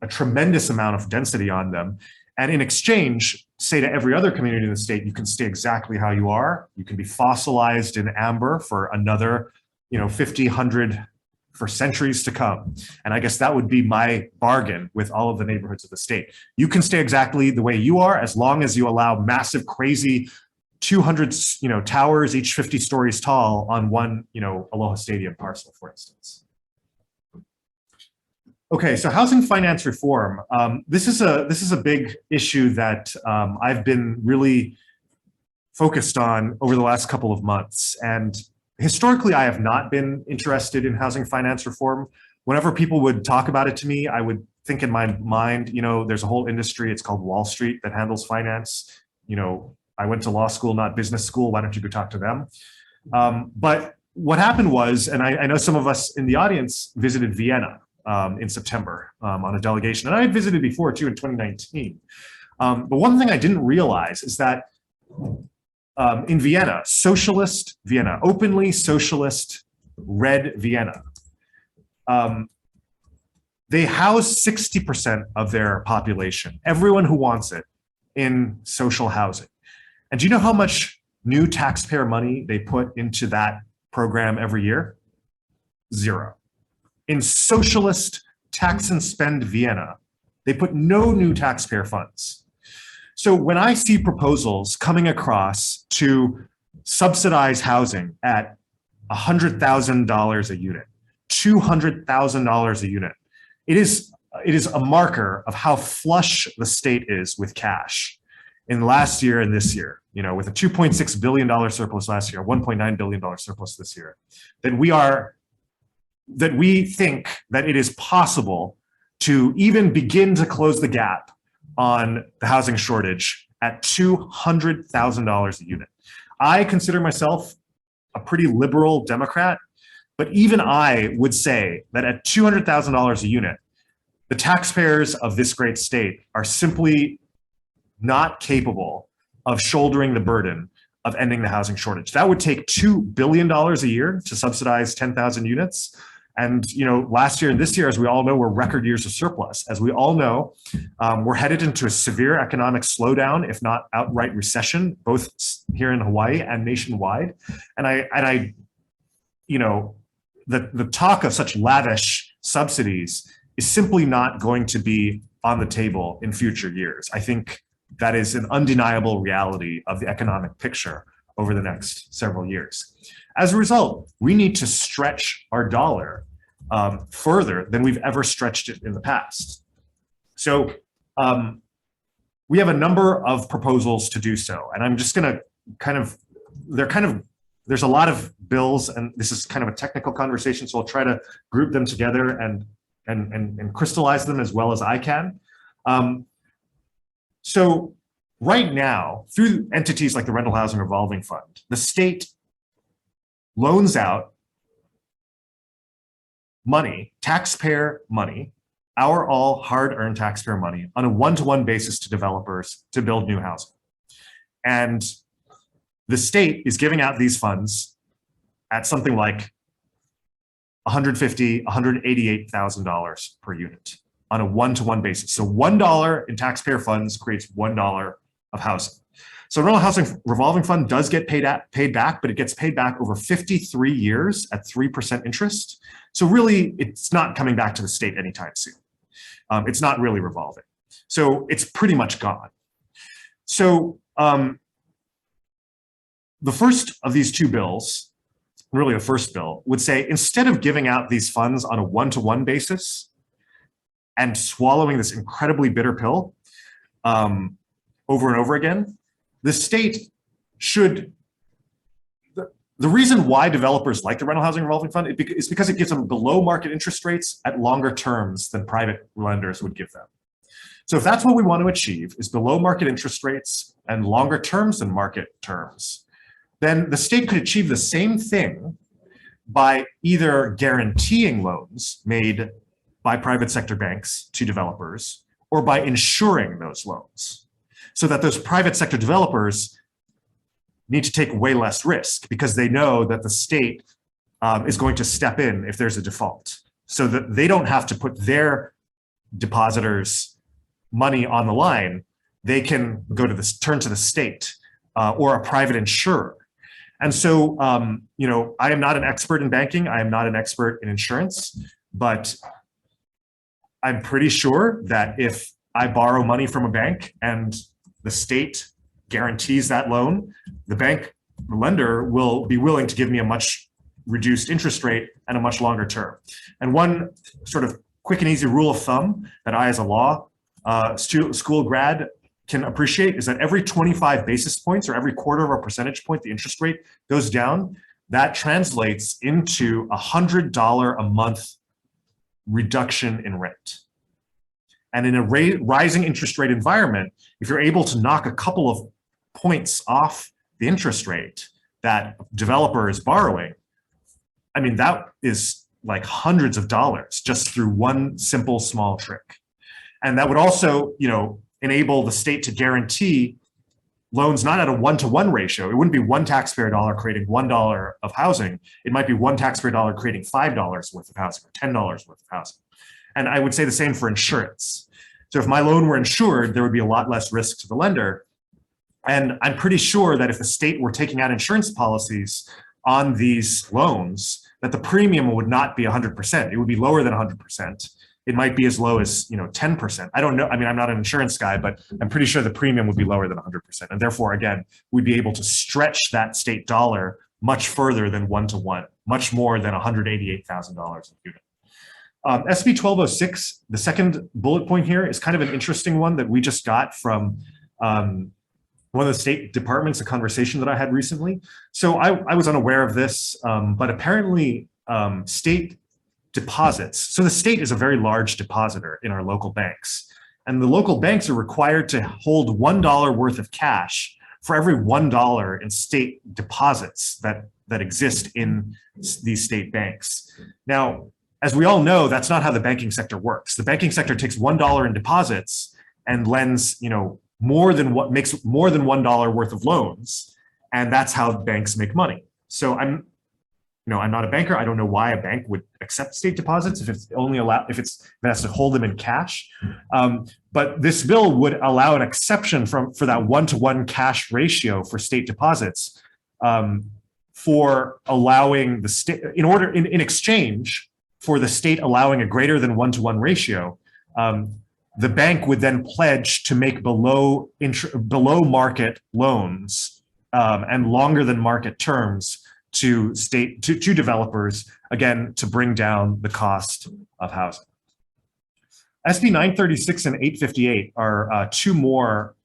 a tremendous amount of density on them. And in exchange, say to every other community in the state, you can stay exactly how you are. You can be fossilized in amber for another, 50, 100, for centuries to come. And I guess that would be my bargain with all of the neighborhoods of the state. You can stay exactly the way you are as long as you allow massive, crazy 200, towers, each 50 stories tall on one, Aloha Stadium parcel, for instance. Okay, so housing finance reform. This is a big issue that I've been really focused on over the last couple of months. And historically, I have not been interested in housing finance reform. Whenever people would talk about it to me, I would think in my mind, there's a whole industry, it's called Wall Street, that handles finance. I went to law school, not business school. Why don't you go talk to them? But what happened was, and I know some of us in the audience visited Vienna in September on a delegation, and I had visited before too in 2019. But one thing I didn't realize is that in Vienna, socialist Vienna, openly socialist red Vienna, they house 60% of their population, everyone who wants it, in social housing. And do you know how much new taxpayer money they put into that program every year? 0. In socialist tax and spend Vienna, they put no new taxpayer funds. So when I see proposals coming across to subsidize housing at $100,000 a unit, $200,000 a unit, it is a marker of how flush the state is with cash in last year and this year, with a $2.6 billion surplus last year, $1.9 billion surplus this year, that we think that it is possible to even begin to close the gap on the housing shortage at $200,000 a unit. I consider myself a pretty liberal Democrat, but even I would say that at $200,000 a unit, the taxpayers of this great state are simply not capable of shouldering the burden of ending the housing shortage. That would take $2 billion a year to subsidize 10,000 units. And last year and this year, as we all know, were record years of surplus. As we all know, we're headed into a severe economic slowdown, if not outright recession, both here in Hawaii and nationwide. And the talk of such lavish subsidies is simply not going to be on the table in future years. I think that is an undeniable reality of the economic picture over the next several years. As a result, we need to stretch our dollar further than we've ever stretched it in the past. So we have a number of proposals to do so, and I'm just going to there's a lot of bills, and this is kind of a technical conversation, so I'll try to group them together and crystallize them as well as I can. So right now, through entities like the Rental Housing Revolving Fund, the state loans out money, taxpayer money, our all hard-earned taxpayer money, on a one-to-one basis to developers to build new housing. And the state is giving out these funds at something like $150,000, $188,000 per unit on a one-to-one basis. So $1 in taxpayer funds creates $1 of housing. So rental housing revolving fund does get paid back, but it gets paid back over 53 years at 3% interest. So really, it's not coming back to the state anytime soon. It's not really revolving. So it's pretty much gone. So the first of these two bills, really the first bill, would say instead of giving out these funds on a one-to-one basis and swallowing this incredibly bitter pill over and over again, the state should, the reason why developers like the rental housing revolving fund is because it gives them below market interest rates at longer terms than private lenders would give them. So if that's what we want to achieve, is below market interest rates and longer terms than market terms, then the state could achieve the same thing by either guaranteeing loans made by private sector banks to developers or by insuring those loans, so that those private sector developers need to take way less risk because they know that the state is going to step in if there's a default, so that they don't have to put their depositors' money on the line. They can go to this, turn to the state or a private insurer. And so, you know, I am not an expert in banking. I am not an expert in insurance, but I'm pretty sure that if I borrow money from a bank and the state guarantees that loan, the lender will be willing to give me a much reduced interest rate and a much longer term. And one sort of quick and easy rule of thumb that I, as a law school grad, can appreciate is that every 25 basis points or every quarter of a percentage point the interest rate goes down, that translates into $100 a month reduction in rent. And in a rising interest rate environment, if you're able to knock a couple of points off the interest rate that developer is borrowing, I mean, that is like hundreds of dollars just through one simple small trick. And that would also, you know, enable the state to guarantee loans not at a one-to-one ratio. It wouldn't be one taxpayer dollar creating $1 of housing. It might be one taxpayer dollar creating $5 worth of housing or $10 worth of housing. And I would say the same for insurance. So if my loan were insured, there would be a lot less risk to the lender. And I'm pretty sure that if the state were taking out insurance policies on these loans, that the premium would not be 100%. It would be lower than 100%. It might be as low as 10%. I don't know. I mean, I'm not an insurance guy, but I'm pretty sure the premium would be lower than 100%. And therefore, again, we'd be able to stretch that state dollar much further than one-to-one, much more than $188,000 a unit. SB 1206, the second bullet point here, is kind of an interesting one that we just got from one of the state departments, a conversation that I had recently. So I was unaware of this, but apparently state deposits. So the state is a very large depositor in our local banks. And the local banks are required to hold $1 worth of cash for every $1 in state deposits that exist in these state banks. Now, as we all know, that's not how the banking sector works. The banking sector takes $1 in deposits and lends, more than $1 worth of loans, and that's how banks make money. So I'm not a banker. I don't know why a bank would accept state deposits if it's only allowed if it has to hold them in cash. But this bill would allow an exception for that one-to-one cash ratio for state deposits, for allowing the state in exchange for the state allowing a greater than one-to-one ratio. The bank would then pledge to make below market loans and longer than market terms to developers, again, to bring down the cost of housing. SB 936 and 858 are two more,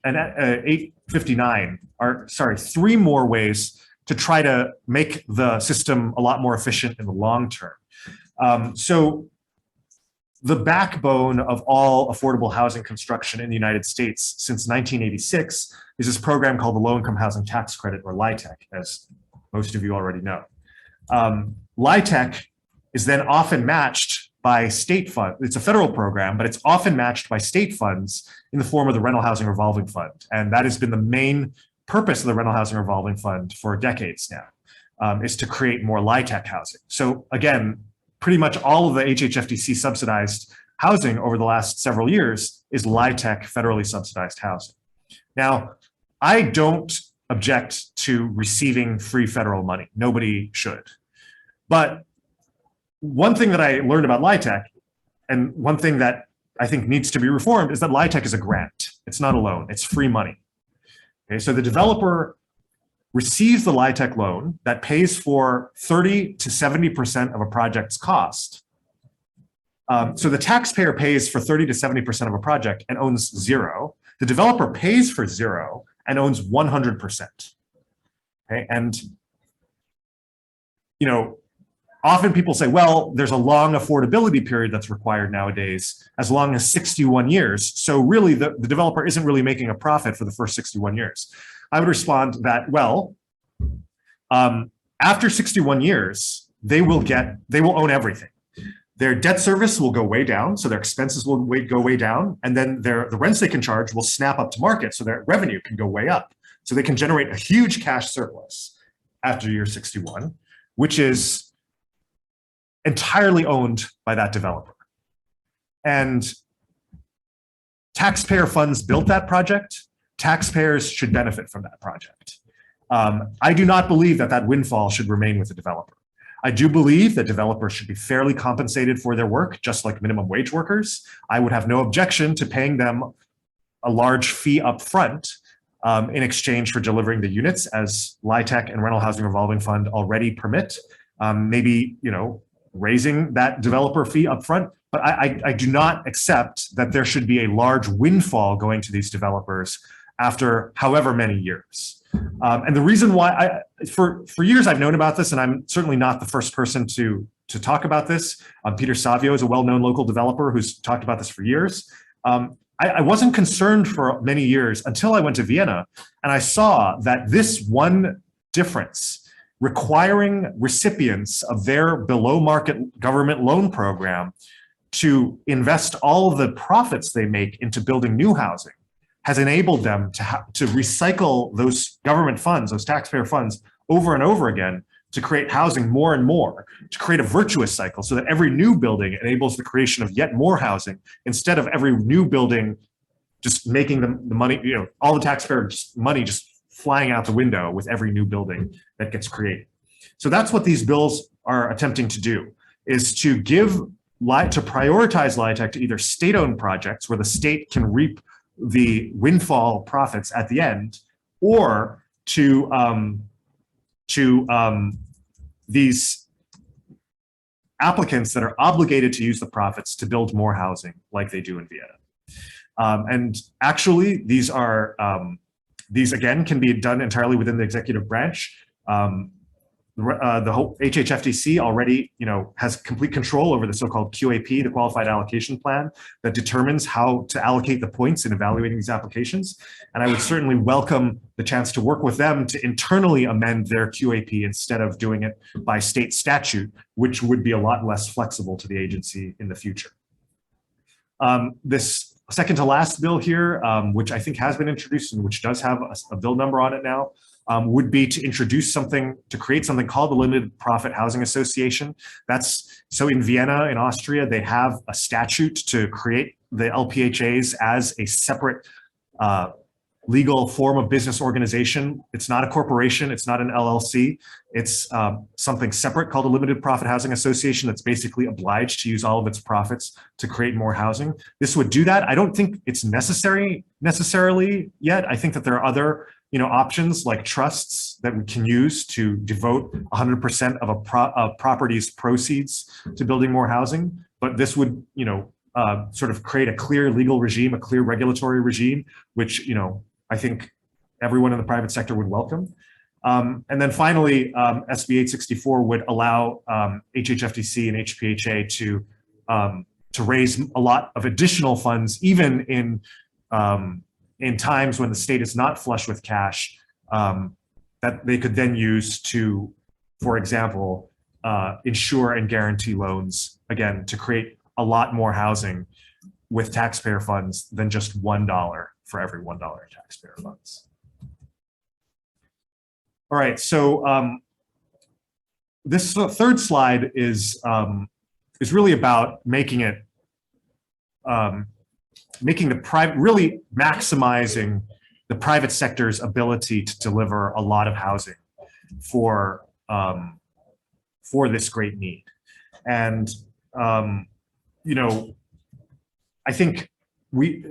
and 859 are, three more ways to try to make the system a lot more efficient in the long term. So the backbone of all affordable housing construction in the United States since 1986 is this program called the Low-Income Housing Tax Credit, or LIHTC, as most of you already know. LIHTC is then often matched by state funds. It's a federal program, but it's often matched by state funds in the form of the Rental Housing Revolving Fund. And that has been the main purpose of the Rental Housing Revolving Fund for decades now, is to create more LIHTC housing. So again, pretty much all of the HHFDC subsidized housing over the last several years is LIHTC, federally subsidized housing. Now, I don't object to receiving free federal money. Nobody should. But one thing that I learned about LIHTC, and one thing that I think needs to be reformed, is that LIHTC is a grant. It's not a loan. It's free money. Okay, so the developer receives the LIHTC loan that pays for 30 to 70% of a project's cost. So the taxpayer pays for 30 to 70% of a project and owns zero. The developer pays for zero and owns 100%. Okay, and often people say, well, there's a long affordability period that's required nowadays, as long as 61 years. So really, the developer isn't really making a profit for the first 61 years. I would respond that, well, after 61 years, they will own everything. Their debt service will go way down, so their expenses will go way down, and then the rents they can charge will snap up to market, so their revenue can go way up. So they can generate a huge cash surplus after year 61, which is entirely owned by that developer. And taxpayer funds built that project. Taxpayers should benefit from that project. I do not believe that that windfall should remain with the developer. I do believe that developers should be fairly compensated for their work, just like minimum wage workers. I would have no objection to paying them a large fee up front in exchange for delivering the units, as LIHTC and Rental Housing Revolving Fund already permit. Maybe, raising that developer fee up front, but I do not accept that there should be a large windfall going to these developers after however many years. And the reason why for years I've known about this, and I'm certainly not the first person to talk about this. Peter Savio is a well-known local developer who's talked about this for years. I wasn't concerned for many years until I went to Vienna, and I saw that this one difference, requiring recipients of their below market government loan program to invest all of the profits they make into building new housing, has enabled them to recycle those government funds, those taxpayer funds, over and over again to create housing more and more, to create a virtuous cycle so that every new building enables the creation of yet more housing, instead of every new building just making the money, all the taxpayer money just flying out the window with every new building that gets created. So that's what these bills are attempting to do, is to prioritize LIHTC to either state-owned projects where the state can reap the windfall profits at the end, or to these applicants that are obligated to use the profits to build more housing like they do in Vienna. And actually, these again can be done entirely within the executive branch. The whole HHFDC already, has complete control over the so-called QAP, the Qualified Allocation Plan, that determines how to allocate the points in evaluating these applications. And I would certainly welcome the chance to work with them to internally amend their QAP instead of doing it by state statute, which would be a lot less flexible to the agency in the future. This second to last bill here, which I think has been introduced and which does have a bill number on it now, would be to create something called the Limited Profit Housing Association. So in Vienna, in Austria, they have a statute to create the LPHAs as a separate legal form of business organization. It's not a corporation, it's not an LLC. It's something separate called a Limited Profit Housing Association that's basically obliged to use all of its profits to create more housing. This would do that. I don't think it's necessarily yet. I think that there are other options like trusts that we can use to devote 100% of a property's proceeds to building more housing. But this would, sort of create a clear legal regime, a clear regulatory regime, which, I think everyone in the private sector would welcome. And then finally, SB 864 would allow HHFDC and HPHA to raise a lot of additional funds, even in times when the state is not flush with cash, that they could then use to, for example, insure and guarantee loans, again, to create a lot more housing with taxpayer funds than just $1 for every $1 taxpayer funds. All right, so this third slide is really about making the private, really maximizing the private sector's ability to deliver a lot of housing for this great need. And you know, I think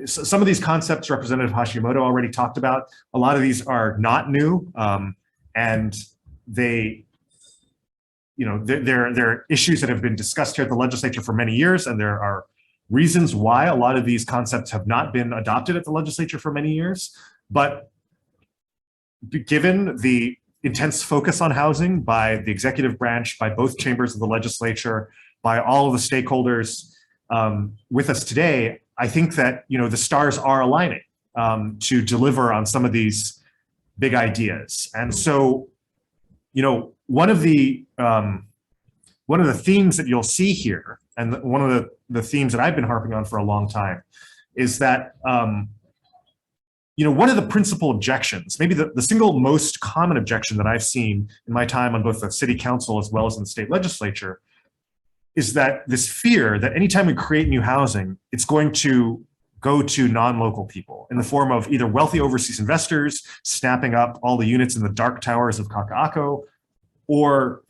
some of these concepts Representative Hashimoto already talked about. A lot of these are not new, and they, you know, they're issues that have been discussed here at the legislature for many years, and there are reasons why a lot of these concepts have not been adopted at the legislature for many years. But given the intense focus on housing by the executive branch, by both chambers of the legislature, by all of the stakeholders with us today, I think that, you know, the stars are aligning to deliver on some of these big ideas. And so, you know, one of the themes that you'll see here, and one of the themes that I've been harping on for a long time, is that you know, one of the principal objections, maybe the single most common objection that I've seen in my time on both the city council as well as in the state legislature, is that this fear that anytime we create new housing, it's going to go to non-local people in the form of either wealthy overseas investors snapping up all the units in the dark towers of Kaka'ako, or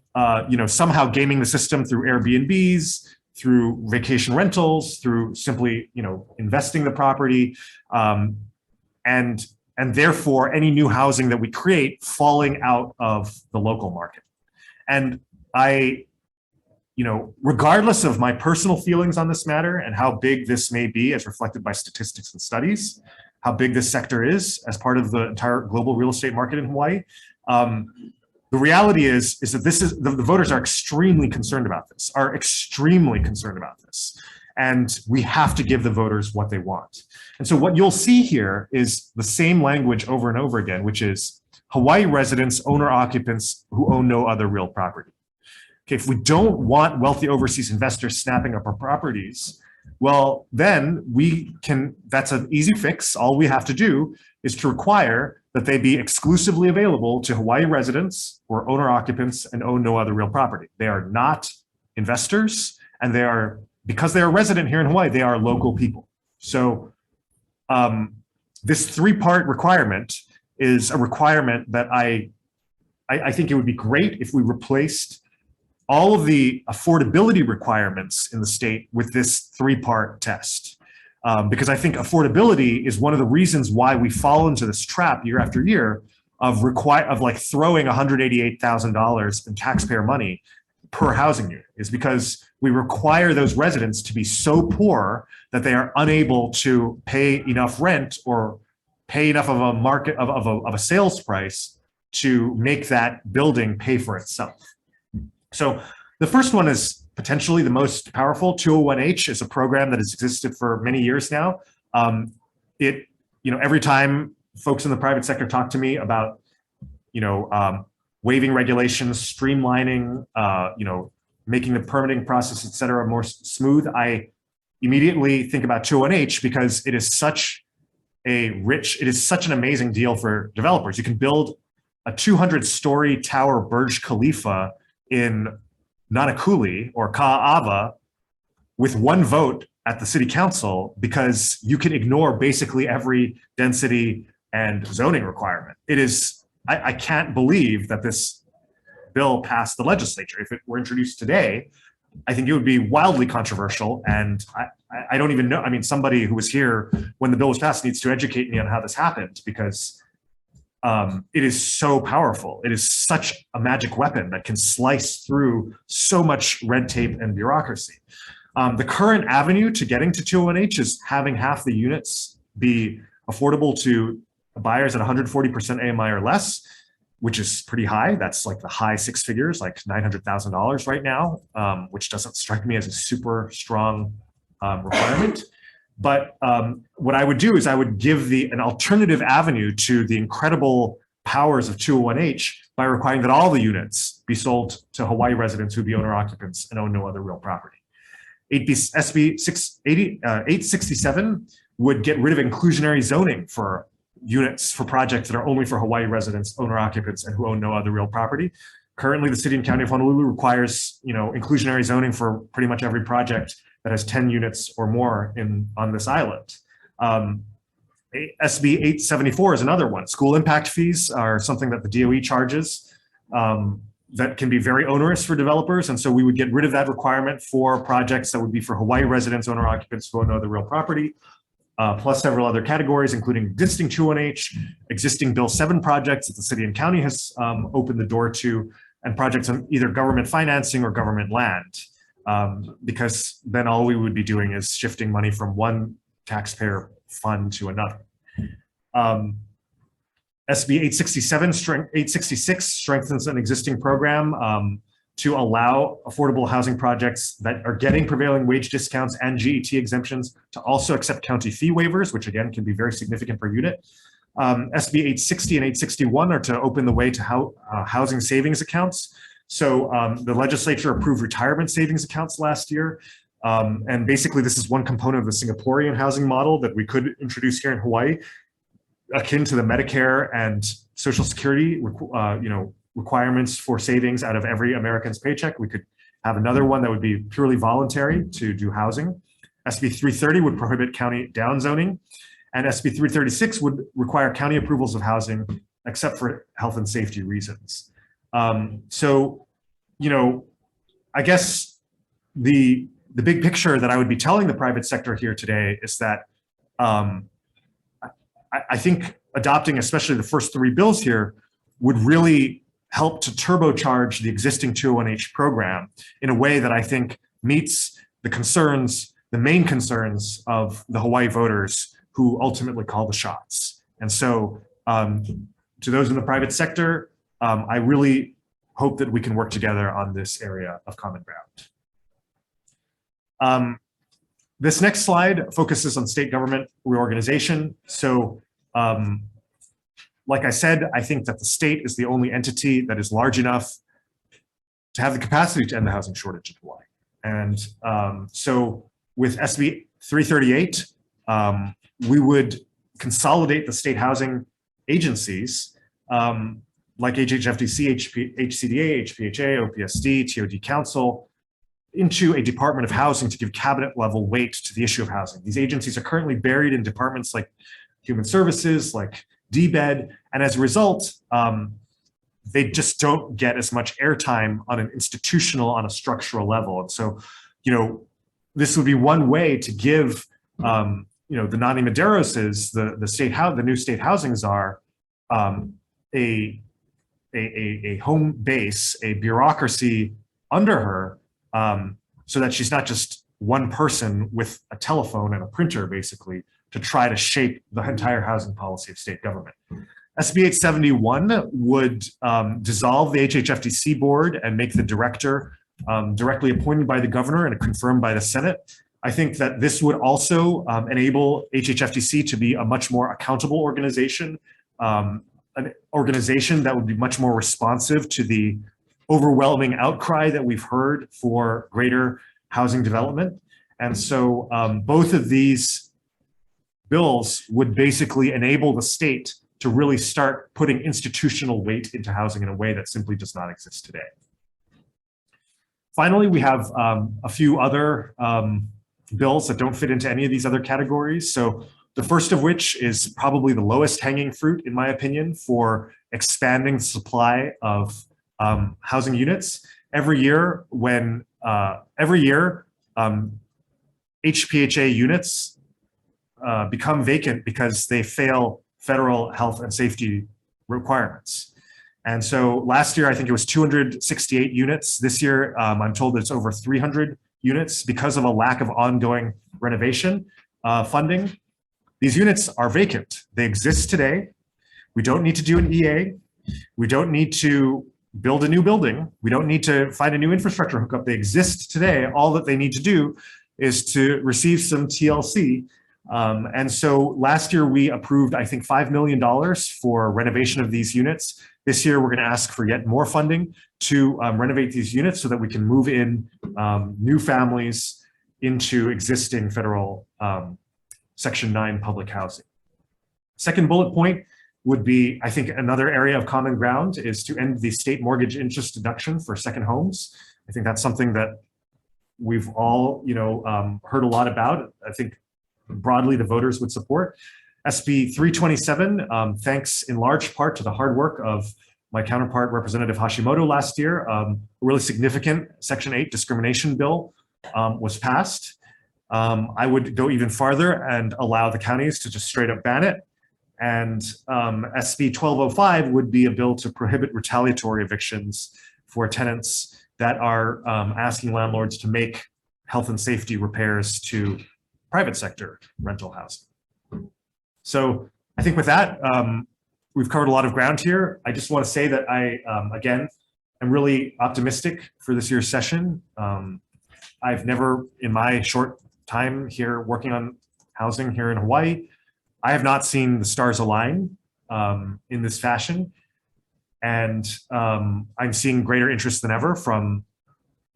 you know, somehow gaming the system through Airbnbs, through vacation rentals, through simply, you know, investing the property, and therefore any new housing that we create falling out of the local market. And I, you know, regardless of my personal feelings on this matter and how big this may be as reflected by statistics and studies, how big this sector is as part of the entire global real estate market in Hawaii, the reality is that the voters are extremely concerned about this, and we have to give the voters what they want. And so what you'll see here is the same language over and over again, which is Hawaii residents, owner-occupants who own no other real property. Okay, if we don't want wealthy overseas investors snapping up our properties, well, then that's an easy fix. All we have to do is to require that they be exclusively available to Hawaii residents who are owner-occupants and own no other real property. They are not investors, and because they are resident here in Hawaii, they are local people. So this three-part requirement is a requirement that I think it would be great if we replaced all of the affordability requirements in the state with this three-part test. Because I think affordability is one of the reasons why we fall into this trap year after year of like throwing $188,000 in taxpayer money per housing unit, is because we require those residents to be so poor that they are unable to pay enough rent or pay enough of a sales price to make that building pay for itself. So the first one is potentially the most powerful. 201H is a program that has existed for many years now. You know, every time folks in the private sector talk to me about, you know, waiving regulations, streamlining, you know, making the permitting process, et cetera, more smooth, I immediately think about 201H because it is such an amazing deal for developers. You can build a 200-story tower Burj Khalifa in Nanakuli or Ka'ava with one vote at the city council because you can ignore basically every density and zoning requirement. It is, I can't believe that this bill passed the legislature. If it were introduced today, I think it would be wildly controversial. And I don't even know, I mean, somebody who was here when the bill was passed needs to educate me on how this happened, because it is so powerful. It is such a magic weapon that can slice through so much red tape and bureaucracy. The current avenue to getting to 201H is having half the units be affordable to buyers at 140% AMI or less, which is pretty high. That's like the high six figures, like $900,000 right now, which doesn't strike me as a super strong requirement. But what I would do is I would give an alternative avenue to the incredible powers of 201H by requiring that all the units be sold to Hawaii residents who be owner occupants and own no other real property. SB 867 would get rid of inclusionary zoning for units for projects that are only for Hawaii residents, owner occupants, and who own no other real property. Currently, the city and county of Honolulu requires, you know, inclusionary zoning for pretty much every project that has 10 units or more on this island. SB 874 is another one. School impact fees are something that the DOE charges that can be very onerous for developers. And so we would get rid of that requirement for projects that would be for Hawaii residents, owner occupants who own the real property, plus several other categories, including existing 218H, existing Bill 7 projects that the city and county has opened the door to, and projects on either government financing or government land. Because then all we would be doing is shifting money from one taxpayer fund to another. SB 866 strengthens an existing program to allow affordable housing projects that are getting prevailing wage discounts and GET exemptions to also accept county fee waivers, which again can be very significant per unit. SB 860 and 861 are to open the way to housing savings accounts. So the legislature approved retirement savings accounts last year. And basically this is one component of the Singaporean housing model that we could introduce here in Hawaii, akin to the Medicare and Social Security requirements for savings out of every American's paycheck. We could have another one that would be purely voluntary to do housing. SB 330 would prohibit county downzoning, and SB 336 would require county approvals of housing except for health and safety reasons. So, I guess the big picture that I would be telling the private sector here today is that I think adopting especially the first three bills here would really help to turbocharge the existing 201H program in a way that I think meets the concerns, the main concerns of the Hawaii voters who ultimately call the shots. And so to those in the private sector, I really hope that we can work together on this area of common ground. This next slide focuses on state government reorganization. So like I said, I think that the state is the only entity that is large enough to have the capacity to end the housing shortage in Hawaii. And so with SB 338, we would consolidate the state housing agencies like HHFDC, HCDA, HPHA, OPSD, TOD Council into a Department of Housing to give cabinet level weight to the issue of housing. These agencies are currently buried in departments like Human Services, like DBED, and as a result, they just don't get as much airtime on an institutional, on a structural level. And so, this would be one way to give, the Nani Maderoses, the new state housing czar, a home base, a bureaucracy under her, so that she's not just one person with a telephone and a printer, basically, to try to shape the entire housing policy of state government. SB 871 would dissolve the HHFDC board and make the director directly appointed by the governor and confirmed by the Senate. I think that this would also enable HHFDC to be a much more accountable organization, an organization that would be much more responsive to the overwhelming outcry that we've heard for greater housing development. And so both of these bills would basically enable the state to really start putting institutional weight into housing in a way that simply does not exist today. Finally, we have a few other bills that don't fit into any of these other categories. So the first of which is probably the lowest hanging fruit, in my opinion, for expanding the supply of housing units. Every year, HPHA units become vacant because they fail federal health and safety requirements. And so last year, I think it was 268 units. This year, I'm told it's over 300 units because of a lack of ongoing renovation funding. These units are vacant. They exist today. We don't need to do an EA. We don't need to build a new building. We don't need to find a new infrastructure hookup. They exist today. All that they need to do is to receive some TLC. And so last year we approved, I think, $5 million for renovation of these units. This year we're going to ask for yet more funding to renovate these units so that we can move in new families into existing federal Section 9 public housing. Second bullet point would be, I think, another area of common ground is to end the state mortgage interest deduction for second homes. I think that's something that we've all, heard a lot about. I think broadly the voters would support. SB 327, thanks in large part to the hard work of my counterpart, Representative Hashimoto, last year. A really significant Section 8 discrimination bill was passed. I would go even farther and allow the counties to just straight up ban it. And SB 1205 would be a bill to prohibit retaliatory evictions for tenants that are asking landlords to make health and safety repairs to private sector rental housing. So I think with that, we've covered a lot of ground here. I just want to say that I, again, am really optimistic for this year's session. I've never, in my short time here working on housing here in Hawaii, I have not seen the stars align in this fashion. And I'm seeing greater interest than ever from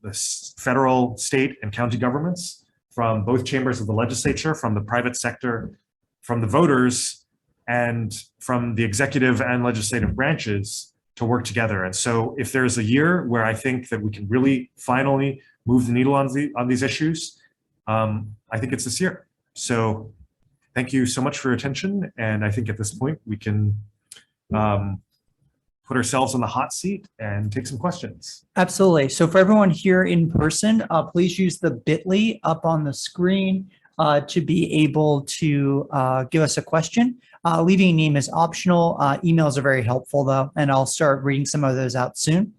the federal, state, and county governments, from both chambers of the legislature, from the private sector, from the voters, and from the executive and legislative branches to work together. And so if there's a year where I think that we can really finally move the needle on these issues, I think it's this year. So thank you so much for your attention. And I think at this point we can put ourselves on the hot seat and take some questions. Absolutely. So for everyone here in person, please use the bit.ly up on the screen to be able to give us a question. Leaving a name is optional. Emails are very helpful though, and I'll start reading some of those out soon.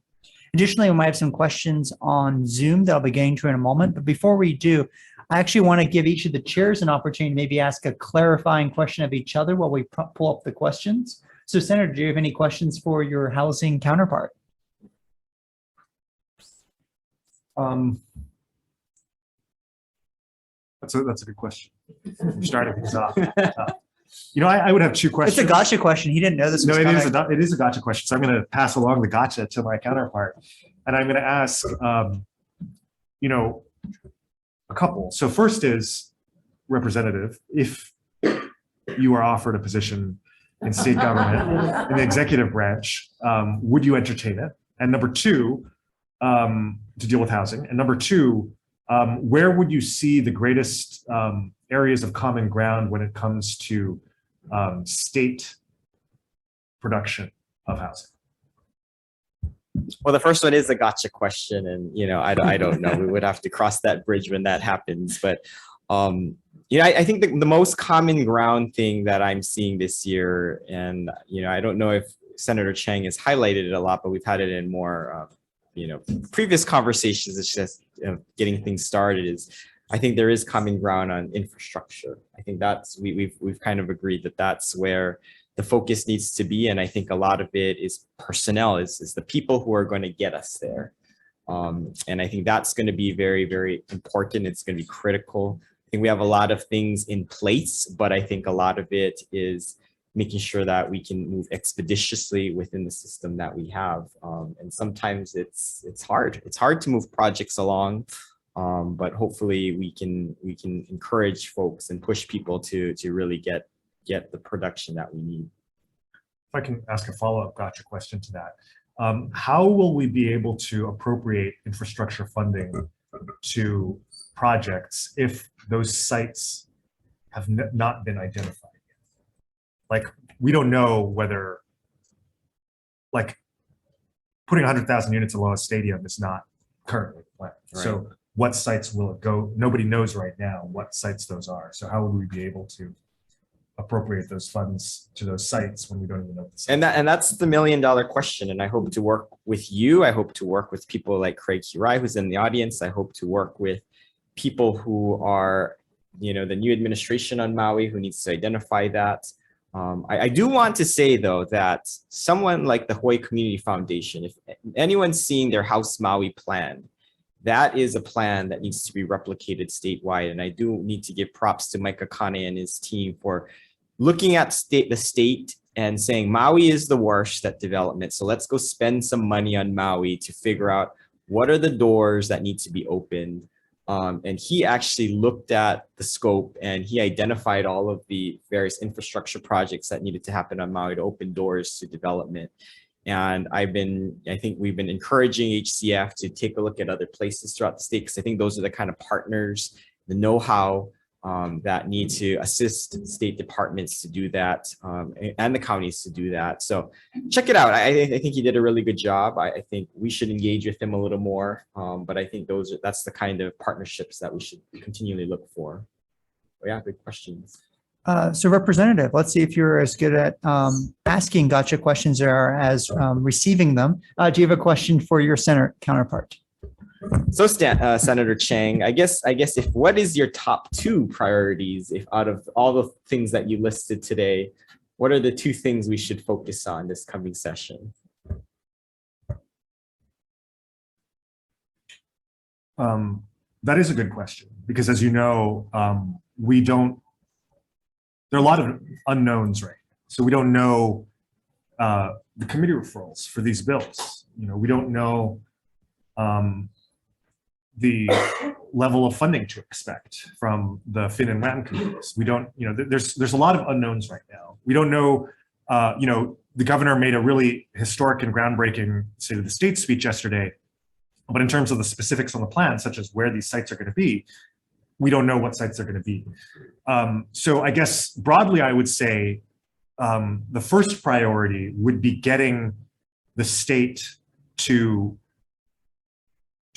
Additionally, we might have some questions on Zoom that I'll be getting to in a moment. But before we do, I actually want to give each of the chairs an opportunity to maybe ask a clarifying question of each other while we pull up the questions. So Senator, do you have any questions for your housing counterpart? That's a good question. You're starting things off. You know, I would have two questions. It's a gotcha question. He didn't know this was No, coming. it is a gotcha question. So I'm going to pass along the gotcha to my counterpart. And I'm going to ask, you know, a couple. So first is, Representative, if you are offered a position in state government, in the executive branch, would you entertain it? And number two, to deal with housing. And number two, where would you see the greatest areas of common ground when it comes to state production of housing? Well, the first one is a gotcha question, and you know, I don't know. We would have to cross that bridge when that happens. But you know, I think the most common ground thing that I'm seeing this year, and you know, I don't know if Senator Chang has highlighted it a lot, but we've had it in more you know, previous conversations. It's just getting things started. Is I think there is common ground on infrastructure. I think that's we've kind of agreed that that's where the focus needs to be, and I think a lot of it is personnel, is the people who are going to get us there, and I think that's going to be very, very important. It's going to be critical. I think we have a lot of things in place, but I think a lot of it is making sure that we can move expeditiously within the system that we have, and sometimes it's hard. It's hard to move projects along, but hopefully we can encourage folks and push people to really get the production that we need. If I can ask a follow-up gotcha question to that. How will we be able to appropriate infrastructure funding to projects if those sites have not been identified? Like, we don't know whether, like, putting 100,000 units in Loa Stadium is not currently planned. Right. So what sites will it go? Nobody knows right now what sites those are. So how will we be able to appropriate those funds to those sites when we don't even know the sites? And that's the $1 million question. And I hope to work with you. I hope to work with people like Craig Hirai, who's in the audience. I hope to work with people who are, you know, the new administration on Maui who needs to identify that. I do want to say, though, that someone like the Hawaii Community Foundation, if anyone's seeing their House Maui plan, that is a plan that needs to be replicated statewide. And I do need to give props to Mike Akane and his team for looking at the state and saying Maui is the worst at development. So let's go spend some money on Maui to figure out what are the doors that need to be opened. And he actually looked at the scope and he identified all of the various infrastructure projects that needed to happen on Maui to open doors to development. And I think we've been encouraging HCF to take a look at other places throughout the state, because I think those are the kind of partners, the know-how that need to assist state departments to do that, and the counties to do that. So check it out. I think he did a really good job. I think we should engage with him a little more, but I think that's the kind of partnerships that we should continually look for. Yeah, good questions. So Representative, let's see if you're as good at asking gotcha questions as receiving them. Do you have a question for your Senate counterpart? So Senator Chang, I guess if what is your top 2 priorities if out of all the things that you listed today, what are the 2 things we should focus on this coming session? That is a good question, because as you know, there are a lot of unknowns, right? So we don't know the committee referrals for these bills. We don't know the level of funding to expect from the Fin and WAM committees. We don't, there's a lot of unknowns right now. We don't know, the governor made a really historic and groundbreaking State of the State speech yesterday, but in terms of the specifics on the plan, such as where these sites are going to be, we don't know what sites they're going to be. So I guess broadly, I would say the first priority would be getting the state to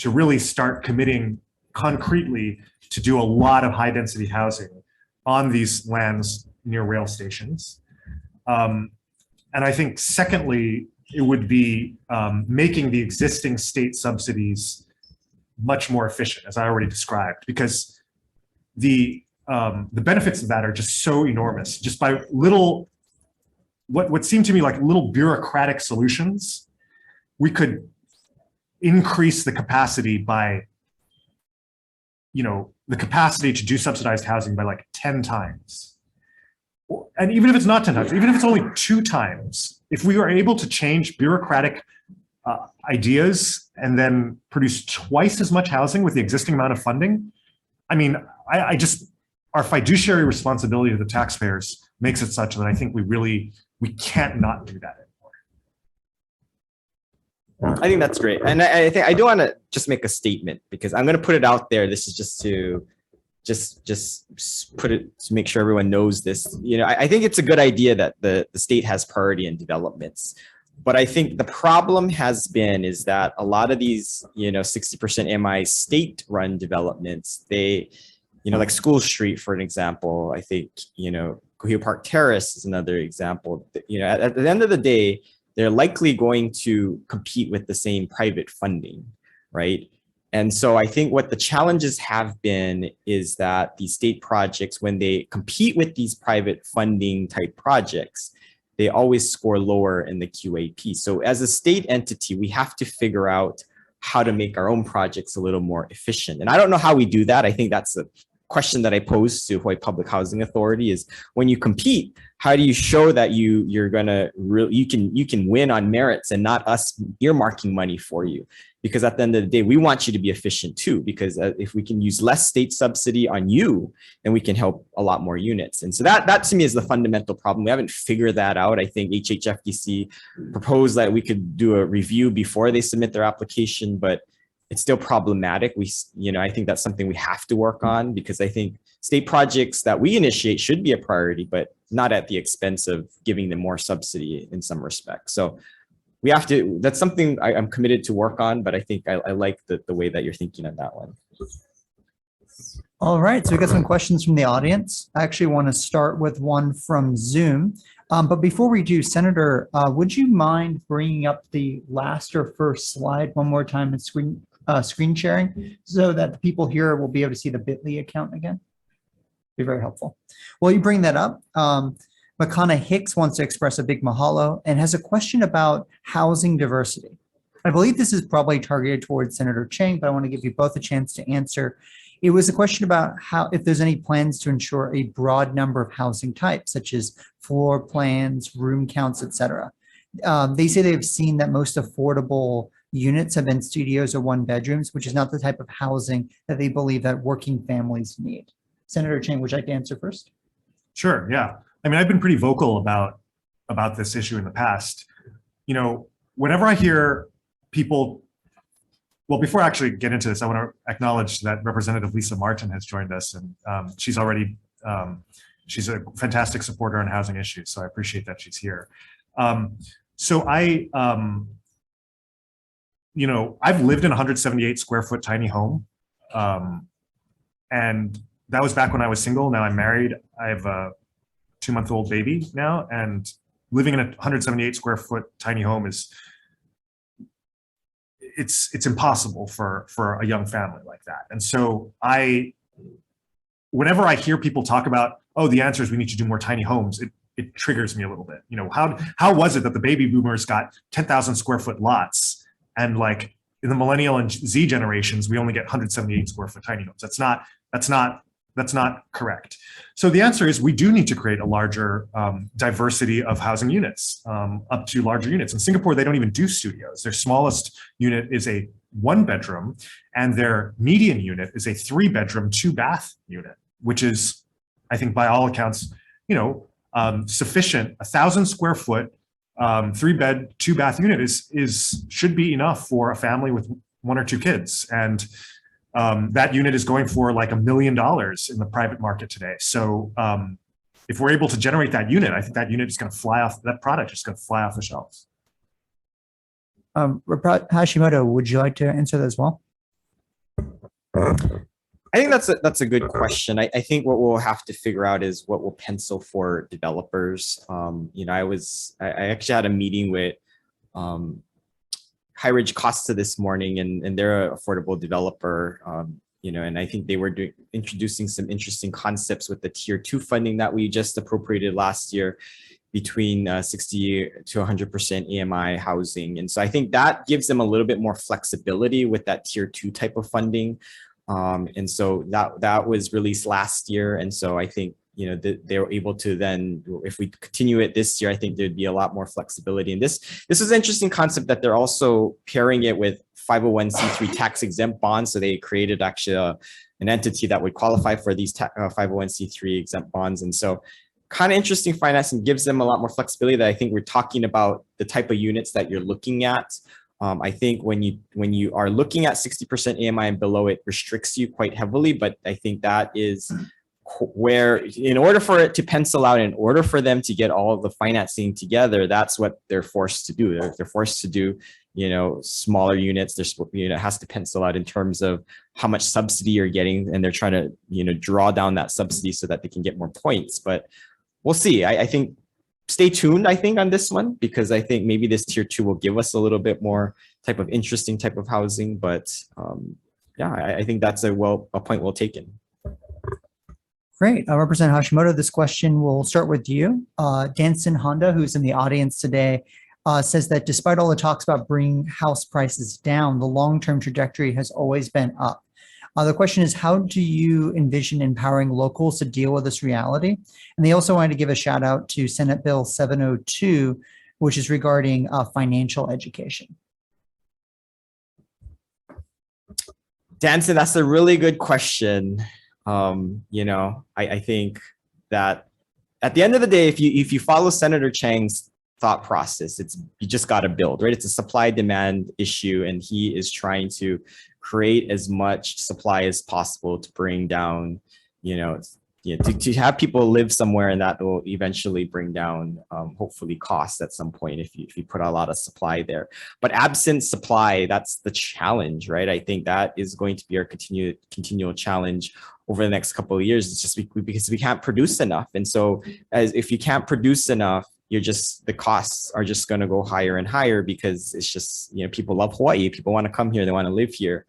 really start committing concretely to do a lot of high density housing on these lands near rail stations. And I think secondly, it would be making the existing state subsidies much more efficient, as I already described, because the benefits of that are just so enormous. Just by little, what seemed to me like little bureaucratic solutions, we could increase the capacity by, the capacity to do subsidized housing by like 10 times. And even if it's not 10 times, even if it's only 2 times, if we are able to change bureaucratic ideas and then produce twice as much housing with the existing amount of funding, I mean, I just, our fiduciary responsibility to the taxpayers makes it such that I think we can't not do that anymore. I think that's great. And I think I do want to just make a statement, because I'm going to put it out there. This is just to put it to make sure everyone knows this. I think it's a good idea that the state has priority in developments. But I think the problem is that a lot of these, 60% MI state-run developments, they, like School Street, for an example, I think, Cohill Park Terrace is another example. At the end of the day, they're likely going to compete with the same private funding, right? And so I think what the challenges have been is that these state projects, when they compete with these private funding type projects, they always score lower in the QAP. So as a state entity, we have to figure out how to make our own projects a little more efficient. And I don't know how we do that. I think that's a question that I posed to Hawaii Public Housing Authority is, when you compete, how do you show that you can win on merits and not us earmarking money for you? Because at the end of the day, we want you to be efficient too, because if we can use less state subsidy on you, then we can help a lot more units. And so that to me is the fundamental problem. We haven't figured that out. I think HHFDC proposed that we could do a review before they submit their application, but it's still problematic. I think that's something we have to work on, because I think state projects that we initiate should be a priority, but not at the expense of giving them more subsidy in some respects. So we have to, that's something I'm committed to work on, but I think I like the way that you're thinking on that one. All right, so we got some questions from the audience. I actually want to start with one from Zoom. But before we do, Senator, would you mind bringing up the last or first slide one more time and screen sharing so that the people here will be able to see the bit.ly account again? Be very helpful. While you bring that up, Makana Hicks wants to express a big mahalo and has a question about housing diversity. I believe this is probably targeted towards Senator Chang, but I want to give you both a chance to answer. It was a question about if there's any plans to ensure a broad number of housing types, such as floor plans, room counts, etc. They say they've seen that most affordable units have been studios or 1-bedrooms, which is not the type of housing that they believe that working families need. Senator Chang, would you like to answer first? Sure, yeah. I mean, I've been pretty vocal about this issue in the past. Whenever I hear people Well, before I actually get into this, I want to acknowledge that Representative Lisa Martin has joined us, and she's already, she's a fantastic supporter on housing issues, so I appreciate that she's here. So you know, I've lived in a 178 square foot tiny home, and that was back when I was single. Now I'm married. I have a 2-month-old baby now, and living in a 178 square foot tiny home is, it's impossible for a young family like that. And so whenever I hear people talk about, oh, the answer is we need to do more tiny homes, it triggers me a little bit. You know, how was it that the baby boomers got 10,000 square foot lots, and like in the millennial and Z generations, we only get 178 square foot tiny homes? That's not correct. So the answer is we do need to create a larger diversity of housing units, up to larger units. In Singapore, they don't even do studios. Their smallest unit is a 1-bedroom, and their median unit is a 3-bedroom, 2-bath unit, which is, I think by all accounts, you know, sufficient. 1,000 square foot, 3-bed, 2-bath unit should be enough for a family with 1 or 2 kids. And that unit is going for like $1 million in the private market today. So if we're able to generate that unit, I think that unit is going to fly off, that product is going to fly off the shelves. Hashimoto, would you like to answer that as well? I think that's a good question. I think what we'll have to figure out is what will pencil for developers. You know, I actually had a meeting with High Ridge Costa this morning, and they're an affordable developer. You know, and I think they were introducing some interesting concepts with the tier 2 funding that we just appropriated last year, between 60 to 100% EMI housing. And so I think that gives them a little bit more flexibility with that tier 2 type of funding. And so that was released last year. And so I think, you know, they were able to then, if we continue it this year, I think there'd be a lot more flexibility. And this is an interesting concept that they're also pairing it with 501c3 tax exempt bonds. So they created actually an entity that would qualify for these 501c3 exempt bonds. And so kind of interesting financing, gives them a lot more flexibility. That I think we're talking about the type of units that you're looking at. I think when you are looking at 60% AMI and below, it restricts you quite heavily. But I think that is where, in order for it to pencil out, in order for them to get all of the financing together, that's what they're forced to do. They're forced to do, you know, smaller units. There's, you know, it has to pencil out in terms of how much subsidy you're getting, and they're trying to, you know, draw down that subsidy so that they can get more points. But we'll see. I think stay tuned, I think, on this one, because I think maybe this tier 2 will give us a little bit more type of interesting type of housing. But yeah, I think that's a point well taken. Great. Representative Hashimoto, this question will start with you. Danson Honda, who's in the audience today, says that despite all the talks about bringing house prices down, the long-term trajectory has always been up. The question is, how do you envision empowering locals to deal with this reality? And they also wanted to give a shout out to Senate Bill 702, which is regarding financial education. Danson, that's a really good question. You know, I think that at the end of the day, if you follow Senator Chang's thought process, you just got to build, right? It's a supply demand issue, and he is trying to create as much supply as possible to bring down, you know, to have people live somewhere, and that will eventually bring down, hopefully, costs at some point if you put a lot of supply there. But absent supply, that's the challenge, right? I think that is going to be our continual challenge over the next couple of years. It's just because we can't produce enough. And so if you can't produce enough, the costs are just going to go higher and higher, because it's just, you know, people love Hawaii. People want to come here. They want to live here.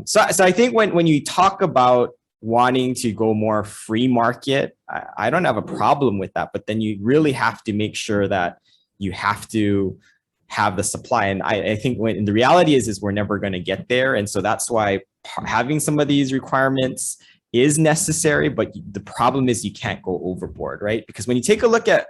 So I think when you talk about wanting to go more free market, I don't have a problem with that. But then you really have to make sure that you have to have the supply. And I think the reality is we're never going to get there. And so that's why having some of these requirements is necessary. But the problem is you can't go overboard, right? Because when you take a look at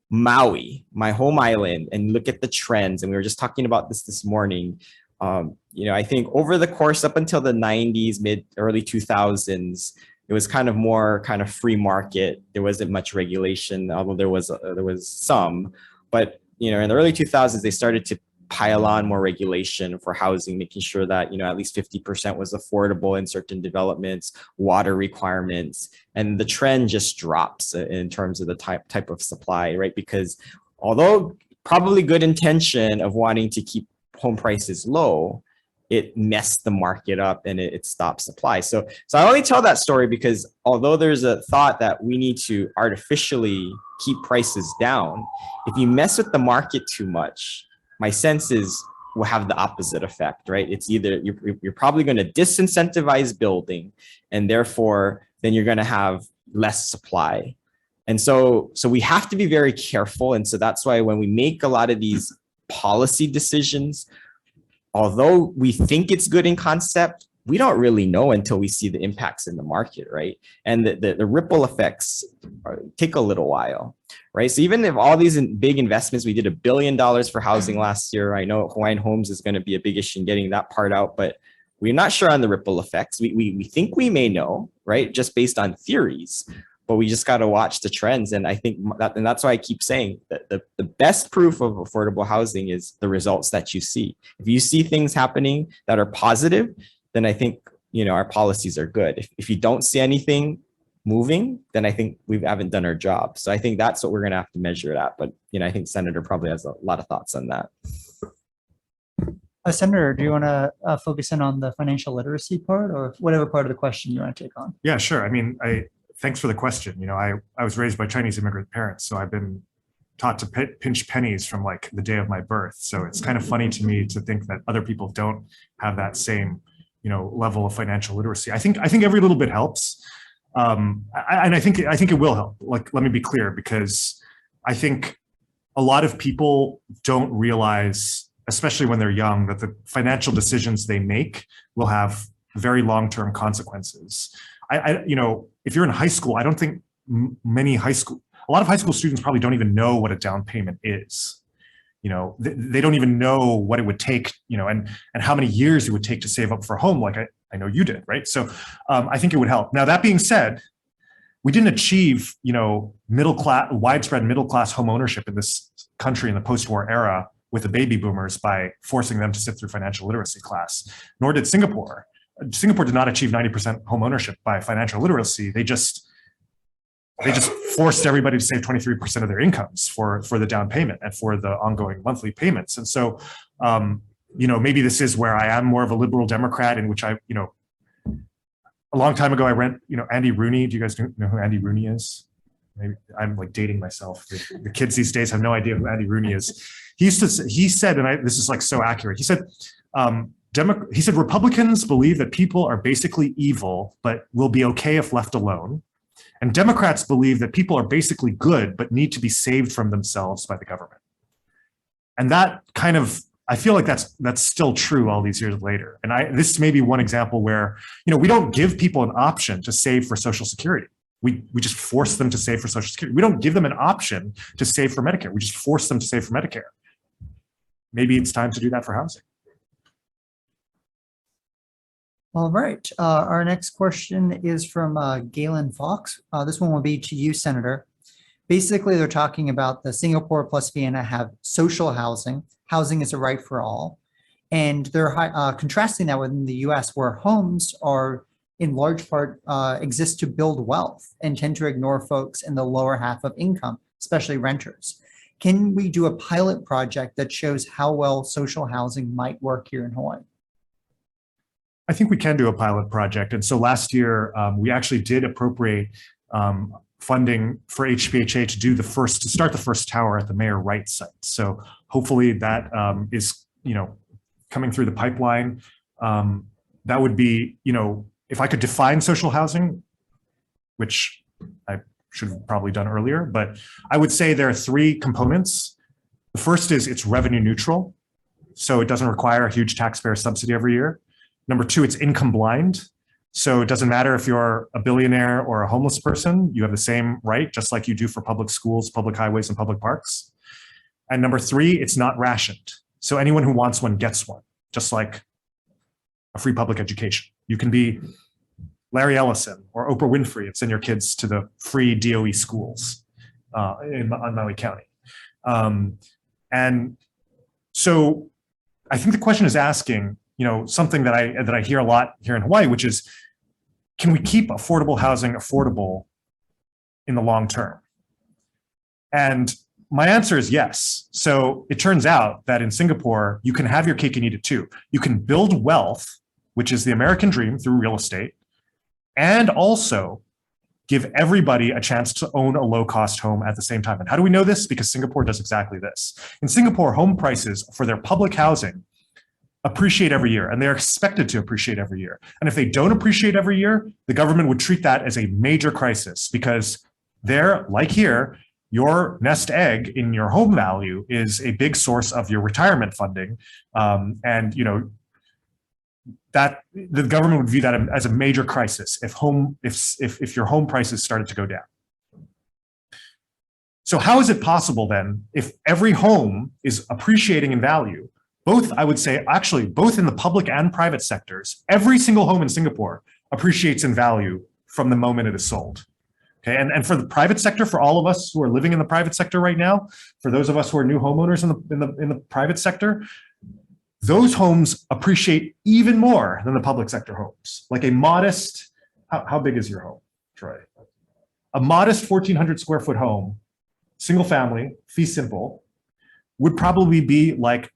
Maui, my home island, and look at the trends, and we were just talking about this morning, you know, I think over the course up until the 90s, early 2000s, it was kind of more free market. There wasn't much regulation, although there was some. But, you know, in the early 2000s, they started to pile on more regulation for housing, making sure that, at least 50% was affordable in certain developments, water requirements, and the trend just drops in terms of the type of supply, right? Because although probably good intention of wanting to keep home prices low, it messed the market up and it stopped supply. So I only tell that story because although there's a thought that we need to artificially keep prices down, if you mess with the market too much, my sense is will have the opposite effect, right? It's either you're probably going to disincentivize building, and therefore then you're going to have less supply. And so we have to be very careful. And so that's why when we make a lot of these policy decisions, although we think it's good in concept, we don't really know until we see the impacts in the market, right? And the ripple effects take a little while, right? So even if all these big investments, we did $1 billion for housing last year. I know Hawaiian Homes is going to be a big issue in getting that part out, but we're not sure on the ripple effects. We think we may know, right? Just based on theories, but we just got to watch the trends. And I think that's why I keep saying that the best proof of affordable housing is the results that you see. If you see things happening that are positive, then I think, our policies are good. If you don't see anything moving, then I think we haven't done our job. So I think that's what we're going to have to measure it at. But, I think Senator probably has a lot of thoughts on that. Senator, do you want to focus in on the financial literacy part or whatever part of the question you want to take on? Yeah, sure. I mean, thanks for the question. I was raised by Chinese immigrant parents, so I've been taught to pinch pennies from like the day of my birth. So it's kind of funny to me to think that other people don't have that same level of financial literacy. I think every little bit helps. And I think it will help. Like, let me be clear, because I think a lot of people don't realize, especially when they're young, that the financial decisions they make will have very long-term consequences. If you're in high school, I don't think a lot of high school students probably don't even know what a down payment is. They don't even know what it would take, and how many years it would take to save up for a home, like I know you did, right? So I think it would help. Now, that being said, we didn't achieve, widespread middle-class home ownership in this country in the post-war era with the baby boomers by forcing them to sit through financial literacy class, nor did Singapore. Singapore did not achieve 90% home ownership by financial literacy. They just forced everybody to save 23% of their incomes for the down payment and for the ongoing monthly payments. And so, maybe this is where I am more of a liberal Democrat, in which a long time ago I read, Andy Rooney. Do you guys know who Andy Rooney is? Maybe I'm like dating myself. The kids these days have no idea who Andy Rooney is. He said, and this is like so accurate. He said, Republicans believe that people are basically evil, but will be okay if left alone. And Democrats believe that people are basically good, but need to be saved from themselves by the government. And that kind of, I feel like that's still true all these years later. And this may be one example where, we don't give people an option to save for Social Security. We just force them to save for Social Security. We don't give them an option to save for Medicare. We just force them to save for Medicare. Maybe it's time to do that for housing. All right. Our next question is from Galen Fox. This one will be to you, Senator. Basically, they're talking about the Singapore plus Vienna have social housing. Housing is a right for all. And they're contrasting that within the US, where homes are in large part exist to build wealth and tend to ignore folks in the lower half of income, especially renters. Can we do a pilot project that shows how well social housing might work here in Hawaii? I think we can do a pilot project. And so last year, we actually did appropriate funding for HPHA to start the first tower at the Mayor Wright site. So hopefully that is, coming through the pipeline. That would be, if I could define social housing, which I should have probably done earlier, but I would say there are three components. The first is it's revenue neutral. So it doesn't require a huge taxpayer subsidy every year. Number two, it's income blind. So it doesn't matter if you're a billionaire or a homeless person, you have the same right, just like you do for public schools, public highways, and public parks. And number three, it's not rationed. So anyone who wants one gets one, just like a free public education. You can be Larry Ellison or Oprah Winfrey and send your kids to the free DOE schools on Maui County. And so I think the question is asking, something that I hear a lot here in Hawaii, which is, can we keep affordable housing affordable in the long term? And my answer is yes. So it turns out that in Singapore, you can have your cake and eat it too. You can build wealth, which is the American dream, through real estate, and also give everybody a chance to own a low-cost home at the same time. And how do we know this? Because Singapore does exactly this. In Singapore, home prices for their public housing appreciate every year, and they're expected to appreciate every year. And if they don't appreciate every year, the government would treat that as a major crisis, because there, like here, your nest egg in your home value is a big source of your retirement funding. And that the government would view that as a major crisis if your home prices started to go down. So how is it possible then, if every home is appreciating in value, both, I would say, actually, both in the public and private sectors, every single home in Singapore appreciates in value from the moment it is sold. Okay, and for the private sector, for all of us who are living in the private sector right now, for those of us who are new homeowners in the private sector, those homes appreciate even more than the public sector homes. Like a modest, how big is your home, Troy? A modest 1,400 square foot home, single family, fee simple, would probably be like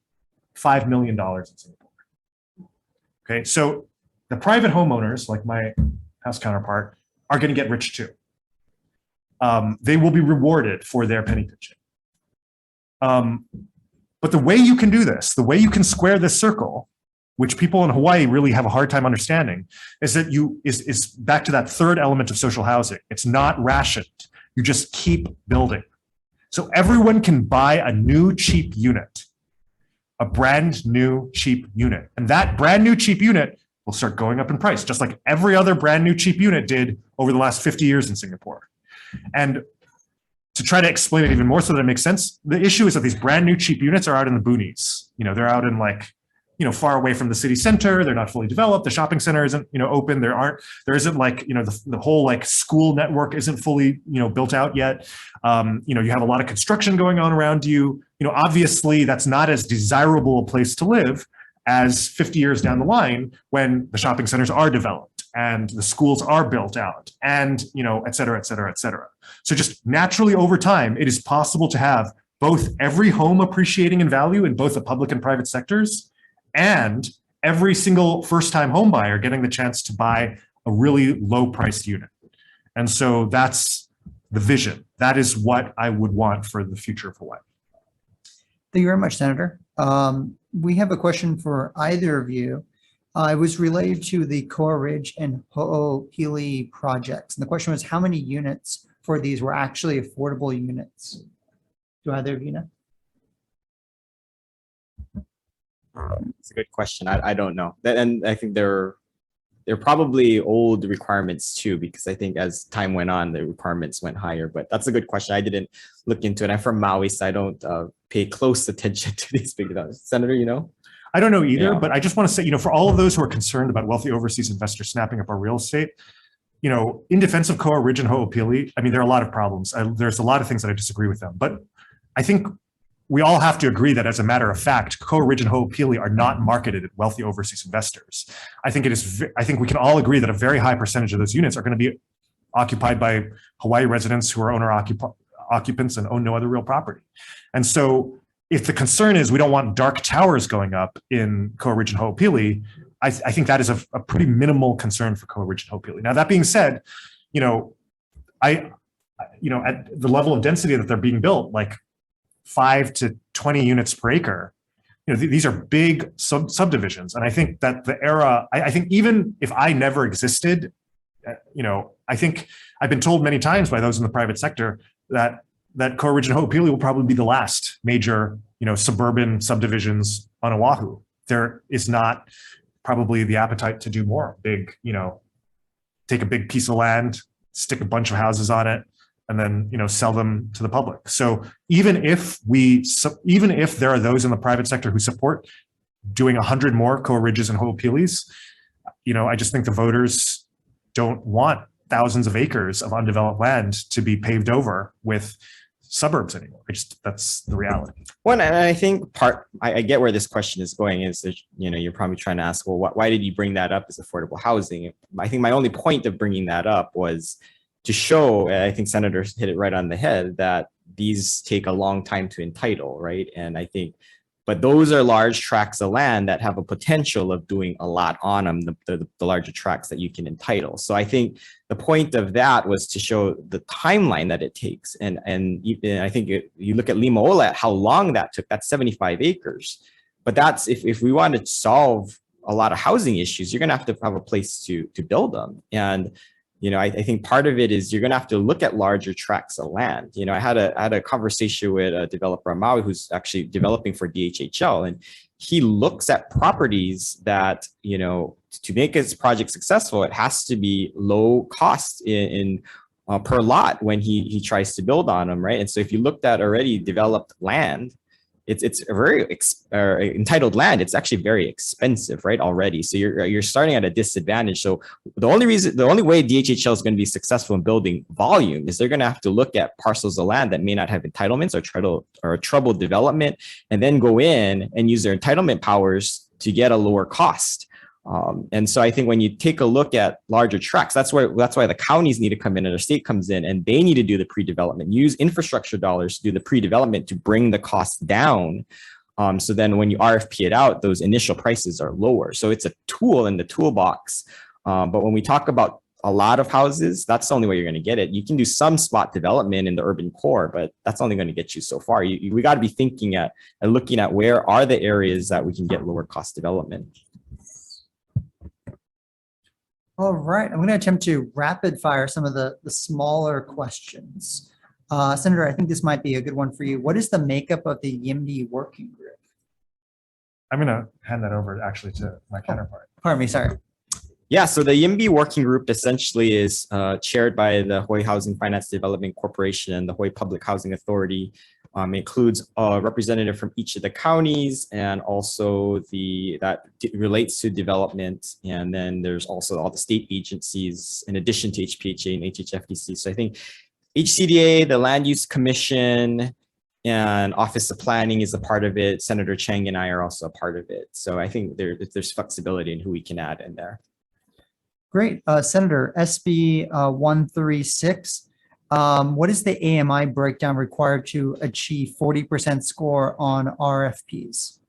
$5 million in Singapore. Okay, so the private homeowners, like my house counterpart, are going to get rich too. They will be rewarded for their penny pinching. But the way you can do this, the way you can square this circle, which people in Hawaii really have a hard time understanding, is that is back to that third element of social housing. It's not rationed. You just keep building. So everyone can buy a new cheap unit, a brand new cheap unit. And that brand new cheap unit will start going up in price, just like every other brand new cheap unit did over the last 50 years in Singapore. And to try to explain it even more so that it makes sense, the issue is that these brand new cheap units are out in the boonies. They're out in far away from the city center. They're not fully developed. The shopping center isn't, open. There isn't the whole school network isn't fully, built out yet. You have a lot of construction going on around you. Obviously that's not as desirable a place to live as 50 years down the line when the shopping centers are developed and the schools are built out and, et cetera, et cetera, et cetera. So just naturally over time, it is possible to have both every home appreciating in value in both the public and private sectors, and every single first-time home buyer getting the chance to buy a really low-priced unit. And so that's the vision. That is what I would want for the future of Hawaii. Thank you very much, Senator. We have a question for either of you. It was related to the Koa Ridge and Ho'opili projects. And the question was, how many units for these were actually affordable units? Do either of you know? It's a good question. I don't know. And I think they're probably old requirements too, because I think as time went on, the requirements went higher. But that's a good question. I didn't look into it. I'm from Maui, so I don't pay close attention to these big numbers. Senator, I don't know either, Yeah. but I just want to say, for all of those who are concerned about wealthy overseas investors snapping up our real estate, in defense of Koa Ridge and Ho'opili, there are a lot of problems. There's a lot of things that I disagree with them, but I think we all have to agree that as a matter of fact, Koa Ridge and Ho'opili are not marketed at wealthy overseas investors. I think we can all agree that a very high percentage of those units are going to be occupied by Hawaii residents who are owner-occupants and own no other real property. And so if the concern is we don't want dark towers going up in Koa Ridge and Ho'opili, I think that is a pretty minimal concern for Koa Ridge and Ho'opili. Now, that being said, at the level of density that they're being built, like 5 to 20 units per acre, these are big subdivisions. And I think that the era, I think even if I never existed, I think I've been told many times by those in the private sector that Koa Ridge and Ho'opili will probably be the last major, suburban subdivisions on Oahu. There is not probably the appetite to do more big, take a big piece of land, stick a bunch of houses on it, and then, sell them to the public. So even if there are those in the private sector who support doing 100 more Koa Ridges and Ho'opilis, I just think the voters don't want thousands of acres of undeveloped land to be paved over with suburbs anymore. That's the reality. Well, and I think I get where this question is going is that, you're probably trying to ask, well, why did you bring that up as affordable housing? I think my only point of bringing that up was to show, I think senators hit it right on the head, that these take a long time to entitle, right? And I think, but those are large tracts of land that have a potential of doing a lot on them, the larger tracts that you can entitle. So I think the point of that was to show the timeline that it takes. And I think you look at Limaola, how long that took, that's 75 acres. But that's, if we want to solve a lot of housing issues, you're going to have a place to build them. And I think part of it is you're going to have to look at larger tracts of land. I had a conversation with a developer in Maui who's actually developing for DHHL, and he looks at properties that, to make his project successful, it has to be low cost in per lot when he tries to build on them, right? And so if you looked at already developed land, it's a very entitled land. It's actually very expensive, right? Already. So you're starting at a disadvantage. So the only way DHHL is going to be successful in building volume is they're going to have to look at parcels of land that may not have entitlements or troubled development, and then go in and use their entitlement powers to get a lower cost. And so I think when you take a look at larger tracts, that's why the counties need to come in and the state comes in, and they need to do the pre-development, use infrastructure dollars to do the pre-development to bring the cost down. So then when you RFP it out, those initial prices are lower. So it's a tool in the toolbox. But when we talk about a lot of houses, that's the only way you're going to get it. You can do some spot development in the urban core, but that's only going to get you so far. We got to be thinking and looking at where are the areas that we can get lower cost development. All right, I'm going to attempt to rapid fire some of the smaller questions. Senator, I think this might be a good one for you. What is the makeup of the YIMD working group? I'm going to hand that over actually to my counterpart. Pardon me, sorry. Yeah, so the YIMB working group essentially is chaired by the Hawaii Housing Finance Development Corporation and the Hawaii Public Housing Authority. Includes a representative from each of the counties, and also that relates to development. And then there's also all the state agencies in addition to HPHA and HHFDC. So I think HCDA, the Land Use Commission, and Office of Planning is a part of it. Senator Chang and I are also a part of it. So I think there's flexibility in who we can add in there. Great. Senator, SB 136. What is the AMI breakdown required to achieve 40% score on RFPs?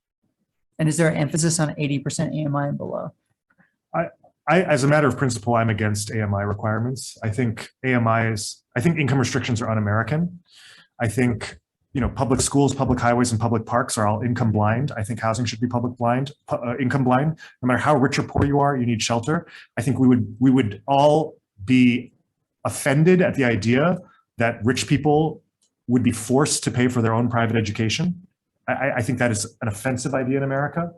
And is there an emphasis on 80% AMI and below? As a matter of principle, I'm against AMI requirements. I think income restrictions are un-American. I think, public schools, public highways, and public parks are all income blind. I think housing should be income blind. No matter how rich or poor you are, you need shelter. I think we would all be offended at the idea that rich people would be forced to pay for their own private education. I think that is an offensive idea in America.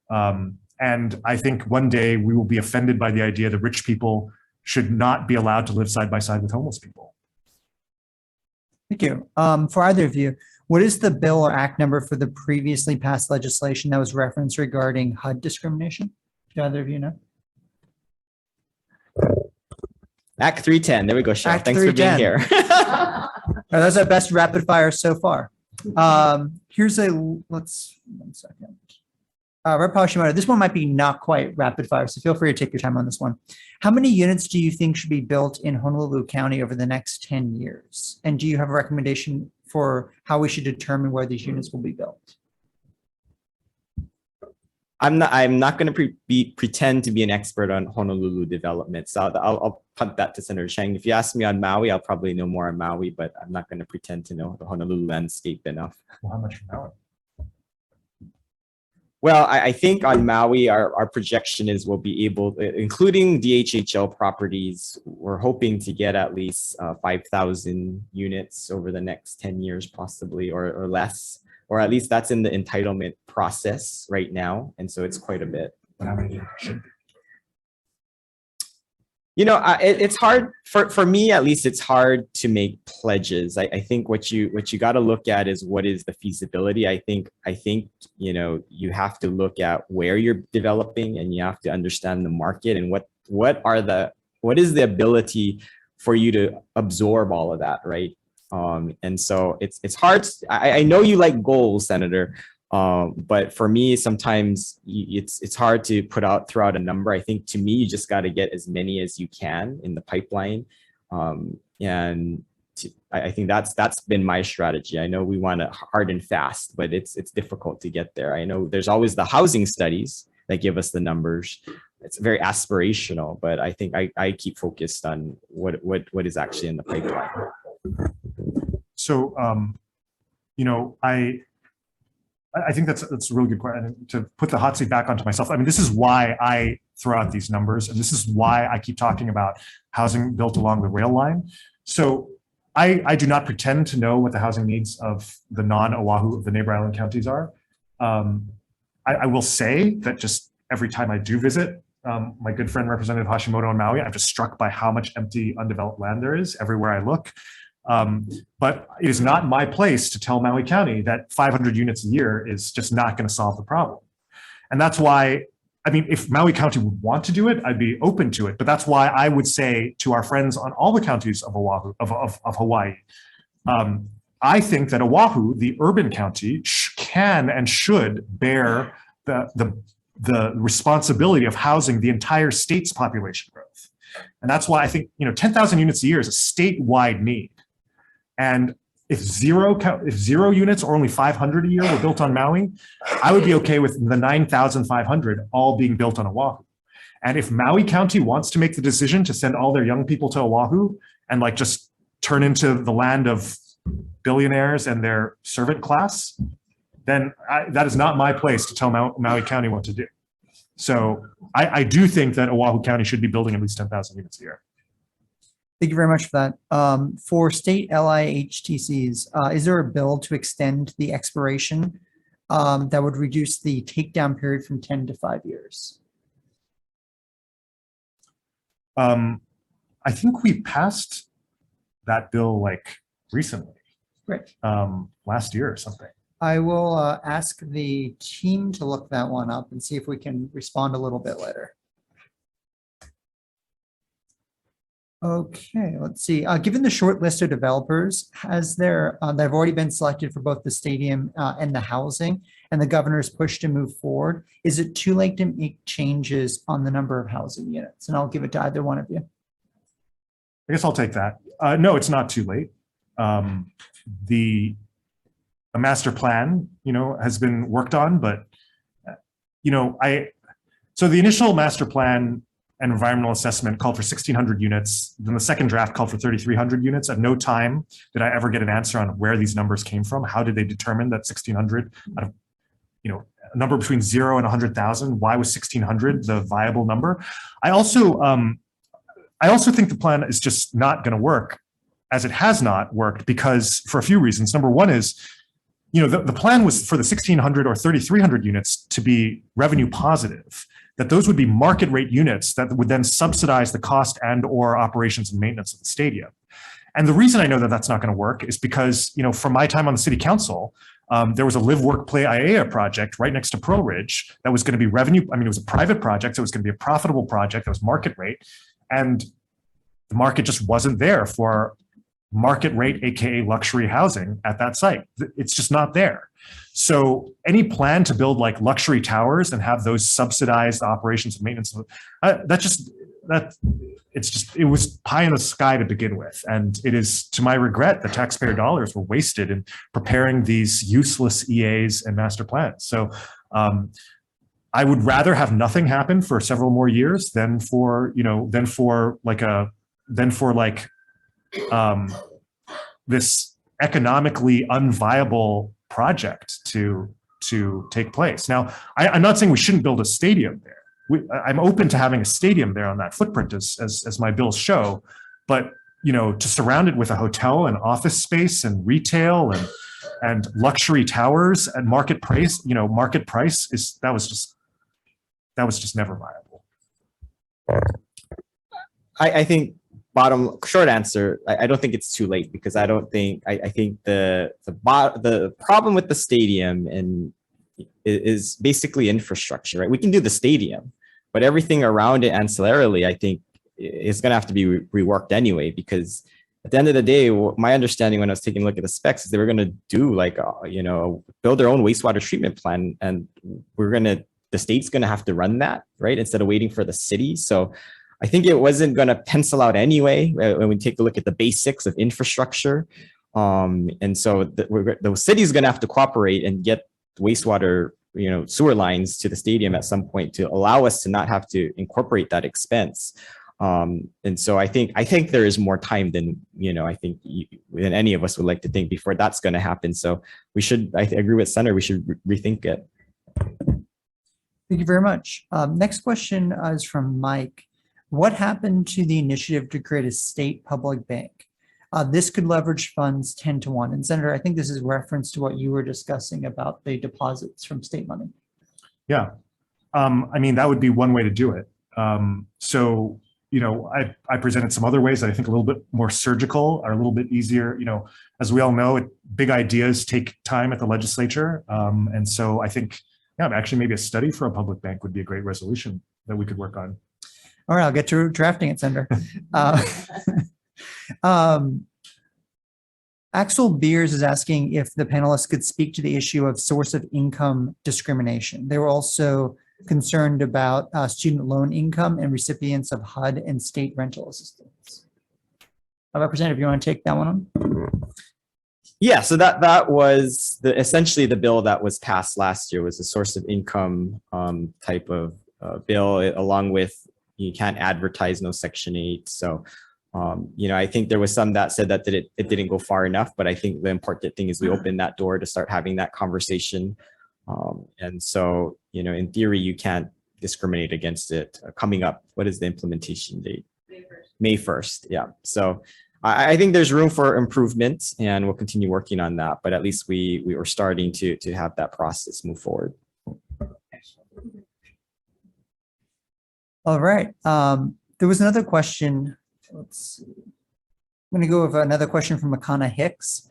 And I think one day we will be offended by the idea that rich people should not be allowed to live side by side with homeless people. Thank you. For either of you, what is the bill or act number for the previously passed legislation that was referenced regarding HUD discrimination? Do either of you know? Act 310. There we go, Sean. Act Thanks for being 310. here. That's our best rapid fire so far. Here's one second. Rep. Hashimoto, this one might be not quite rapid fire, so feel free to take your time on this one. How many units do you think should be built in Honolulu County over the next 10 years? And do you have a recommendation for how we should determine where these units will be built? I'm not going to pretend to be an expert on Honolulu development, so I'll punt that to Senator Chang. If you ask me on Maui, I'll probably know more on Maui, but I'm not going to pretend to know the Honolulu landscape enough. Well, how much from Maui? Well, I think on Maui, our projection is we'll be able, including DHHL properties, we're hoping to get at least 5,000 units over the next 10 years, possibly, or less. Or at least that's in the entitlement process right now. And so it's quite a bit. How many should be? It's hard for me, at least it's hard to make pledges. I think what you got to look at is what is the feasibility. I think, you have to look at where you're developing, and you have to understand the market and what is the ability for you to absorb all of that, right? And so it's hard. I know you like goals, Senator, but for me, sometimes it's hard to throw out a number. I think to me, you just got to get as many as you can in the pipeline. And I think that's been my strategy. I know we want to hard and fast, but it's difficult to get there. I know there's always the housing studies that give us the numbers. It's very aspirational, but I think I keep focused on what is actually in the pipeline. So, I think that's a really good question. And to put the hot seat back onto myself, I mean, this is why I throw out these numbers, and this is why I keep talking about housing built along the rail line. So I do not pretend to know what the housing needs of the non-Oahu, of the neighbor island counties are. I will say that just every time I do visit my good friend Representative Hashimoto in Maui, I'm just struck by how much empty, undeveloped land there is everywhere I look. But it is not my place to tell Maui County that 500 units a year is just not going to solve the problem. And that's why, I mean, if Maui County would want to do it, I'd be open to it. But that's why I would say to our friends on all the counties of Oahu, of Hawaii, I think that Oahu, the urban county, can and should bear the responsibility of housing the entire state's population growth. And that's why I think 10,000 units a year is a statewide need. And if zero units or only 500 a year were built on Maui, I would be okay with the 9,500 all being built on Oahu. And if Maui County wants to make the decision to send all their young people to Oahu and like just turn into the land of billionaires and their servant class, then that is not my place to tell Maui County what to do. So I do think that Oahu County should be building at least 10,000 units a year. Thank you very much for that. For state LIHTCs, is there a bill to extend the expiration that would reduce the takedown period from 10 to 5 years? I think we passed that bill like recently, Great. last year or something. I will ask the team to look that one up and see if we can respond a little bit later. Okay, let's see. Given the short list of developers, that have already been selected for both the stadium and the housing, and the governor's push to move forward, is it too late to make changes on the number of housing units? And I'll give it to either one of you. I guess I'll take that. No, it's not too late. A master plan, has been worked on, but so the initial master plan and environmental assessment called for 1,600 units. Then the second draft called for 3,300 units. At no time did I ever get an answer on where these numbers came from. How did they determine that 1,600 out of, a number between 0 and 100,000? Why was 1,600 the viable number? I also think the plan is just not going to work, as it has not worked, because for a few reasons. Number one is, the plan was for the 1,600 or 3,300 units to be revenue positive, that those would be market rate units that would then subsidize the cost and or operations and maintenance of the stadium. And the reason I know that that's not going to work is because, from my time on the city council, there was a Live, Work, Play IAEA project right next to Pearl Ridge that was going to be revenue. I mean, it was a private project. So it was going to be a profitable project that was market rate. And the market just wasn't there for market rate, AKA luxury housing at that site. It's just not there. So any plan to build like luxury towers and have those subsidized operations and maintenance, it was pie in the sky to begin with. And it is, to my regret, the taxpayer dollars were wasted in preparing these useless EAs and master plans. So I would rather have nothing happen for several more years than for this economically unviable project to take place. Now, I'm not saying we shouldn't build a stadium there. I'm open to having a stadium there on that footprint, as my bills show, but to surround it with a hotel and office space and retail and luxury towers at market price, that was just never viable. I think short answer, I don't think it's too late, because I think the problem with the stadium is basically infrastructure, right? We can do the stadium, but everything around it ancillarily, I think, is going to have to be reworked anyway, because at the end of the day, my understanding when I was taking a look at the specs is they were going to do like, build their own wastewater treatment plan. And the state's going to have to run that, right? Instead of waiting for the city. So I think it wasn't going to pencil out anyway when we take a look at the basics of infrastructure. And so the city is going to have to cooperate and get wastewater, sewer lines to the stadium at some point to allow us to not have to incorporate that expense. And so I think there is more time than, than any of us would like to think before that's going to happen. So I agree with Senator, we should rethink it. Thank you very much. Next question is from Mike. What happened to the initiative to create a state public bank? This could leverage funds 10 to 1. And Senator, I think this is reference to what you were discussing about the deposits from state money. Yeah. That would be one way to do it. I presented some other ways that I think a little bit more surgical are a little bit easier. As we all know, big ideas take time at the legislature. And so I think, actually maybe a study for a public bank would be a great resolution that we could work on. All right, I'll get to drafting it, Senator. Axel Beers is asking if the panelists could speak to the issue of source of income discrimination. They were also concerned about student loan income and recipients of HUD and state rental assistance. Representative, you want to take that one on? Yeah, so that was essentially the bill that was passed last year was a source of income type of bill, along with you can't advertise, no Section 8. So, I think there was some that said that it didn't go far enough, but I think the important thing is we opened that door to start having that conversation. And so, in theory, you can't discriminate against it. Coming up, what is the implementation date? May 1st. Yeah. So I think there's room for improvement, and we'll continue working on that. But at least we were starting to have that process move forward. All right. There was another question. Let's see. I'm going to go with another question from Makana Hicks,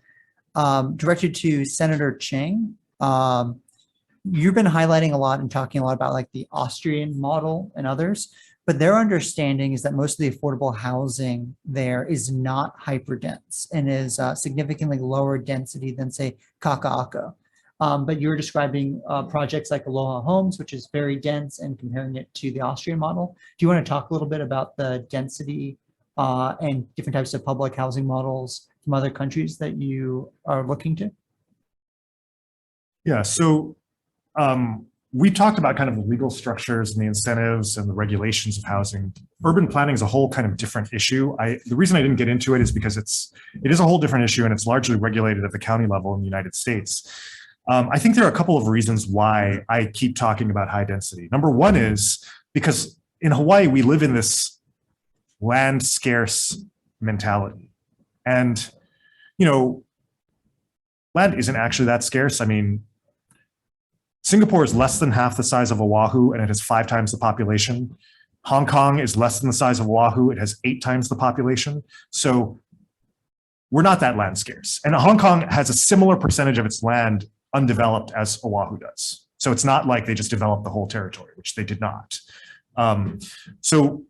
directed to Senator Chang. You've been highlighting a lot and talking a lot about like the Austrian model and others, but their understanding is that most of the affordable housing there is not hyperdense and is significantly lower density than, say, Kaka'ako. But you're describing projects like Aloha Homes, which is very dense, and comparing it to the Austrian model. Do you want to talk a little bit about the density and different types of public housing models from other countries that you are looking to? Yeah, so we talked about kind of the legal structures and the incentives and the regulations of housing. Urban planning is a whole kind of different issue. The reason I didn't get into it is because it is a whole different issue, and it's largely regulated at the county level in the United States. I think there are a couple of reasons why I keep talking about high density. Number one is because in Hawaii, we live in this land scarce mentality. And, land isn't actually that scarce. Singapore is less than half the size of Oahu, and it has 5 times the population. Hong Kong is less than the size of Oahu. It has 8 times the population. So we're not that land scarce. And Hong Kong has a similar percentage of its land undeveloped as Oahu does. So it's not like they just developed the whole territory, which they did not. So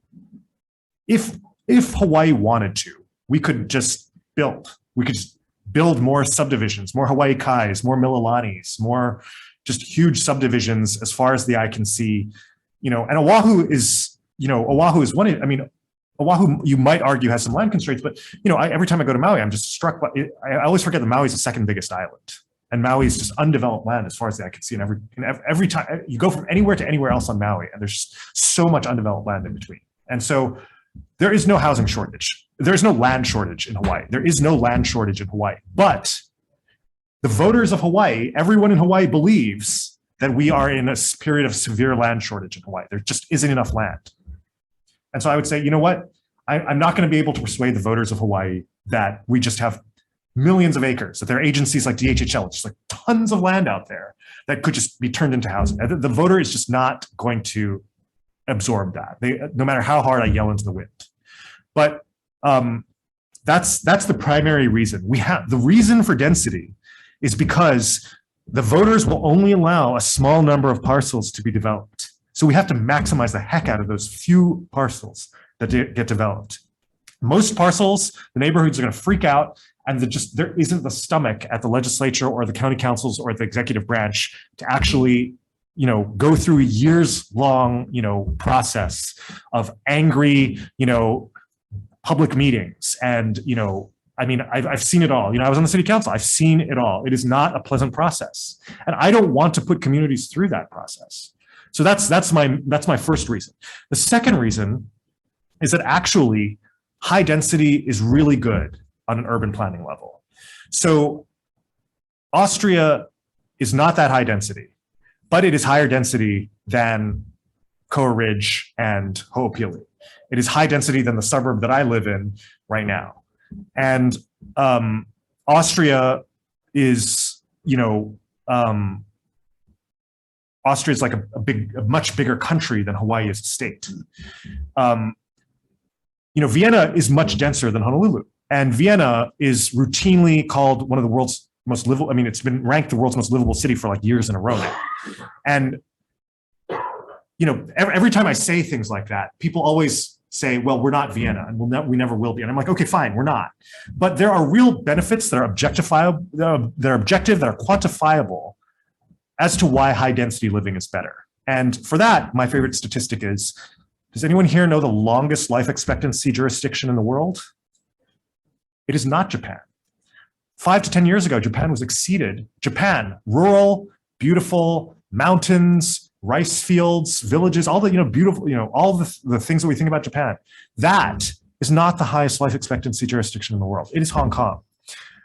if Hawaii wanted to, we could just build. We could just build more subdivisions, more Hawaii Kais, more Milalanis, more just huge subdivisions as far as the eye can see. And Oahu is one. Oahu, you might argue, has some land constraints, but every time I go to Maui, I'm just struck by it. I always forget that Maui is the second biggest island. And Maui is just undeveloped land as far as the eye can see. And every time you go from anywhere to anywhere else on Maui, and there's so much undeveloped land in between. And so there is no housing shortage. There is no land shortage in Hawaii. There is no land shortage in Hawaii. But the voters of Hawaii, everyone in Hawaii believes that we are in a period of severe land shortage in Hawaii. There just isn't enough land. And so I would say, you know what? I'm not going to be able to persuade the voters of Hawaii that we just have millions of acres, that there are agencies like DHHL, just like tons of land out there that could just be turned into housing. The voter is just not going to absorb that, no matter how hard I yell into the wind. But that's the primary reason. The reason for density is because the voters will only allow a small number of parcels to be developed. So we have to maximize the heck out of those few parcels that get developed. Most parcels, the neighborhoods are going to freak out, and there isn't the stomach at the legislature or the county councils or the executive branch to actually, go through a years-long, process of angry, public meetings. And, I've seen it all. I was on the city council. I've seen it all. It is not a pleasant process, and I don't want to put communities through that process. So that's my first reason. The second reason is that actually high density is really good on an urban planning level. So Austria is not that high density, but it is higher density than Coa Ridge and Ho'opili. It is high density than the suburb that I live in right now. And Austria is, Austria is like a much bigger country than Hawaii is a state. Vienna is much denser than Honolulu, and Vienna is routinely called one of the world's most livable. It's been ranked the world's most livable city for like years in a row now. And every time I say things like that, people always say, "Well, we're not Vienna, and we never will be." And I'm like, "Okay, fine, we're not." But there are real benefits that are objectifiable, that are objective, that are quantifiable as to why high density living is better. And for that, my favorite statistic is, does anyone here know the longest life expectancy jurisdiction in the world? It is not Japan. 5 to 10 years ago, Japan was exceeded. Japan, rural, beautiful, mountains, rice fields, villages, all the beautiful, all the things that we think about Japan. That is not the highest life expectancy jurisdiction in the world. It is Hong Kong.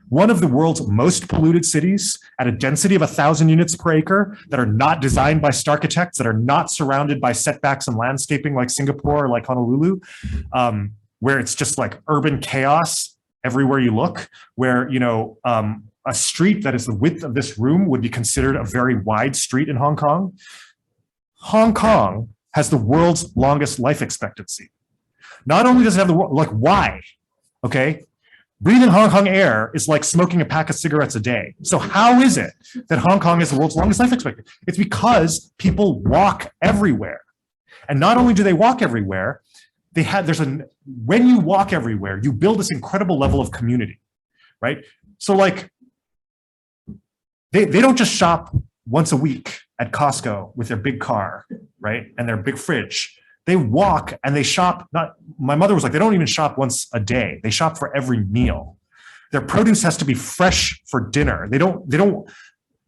One of the world's most polluted cities at a density of 1,000 units per acre that are not designed by architects, that are not surrounded by setbacks and landscaping like Singapore or like Honolulu, where it's just like urban chaos everywhere you look, where, a street that is the width of this room would be considered a very wide street in Hong Kong. Hong Kong has the world's longest life expectancy. Not only does it have why? Okay. Breathing Hong Kong air is like smoking a pack of cigarettes a day. So how is it that Hong Kong is the world's longest life expectancy? It's because people walk everywhere. And not only do they walk everywhere, when you walk everywhere, you build this incredible level of community, right? So they don't just shop once a week at Costco with their big car, right? And their big fridge. They walk and they shop. My mother was like, they don't even shop once a day. They shop for every meal. Their produce has to be fresh for dinner.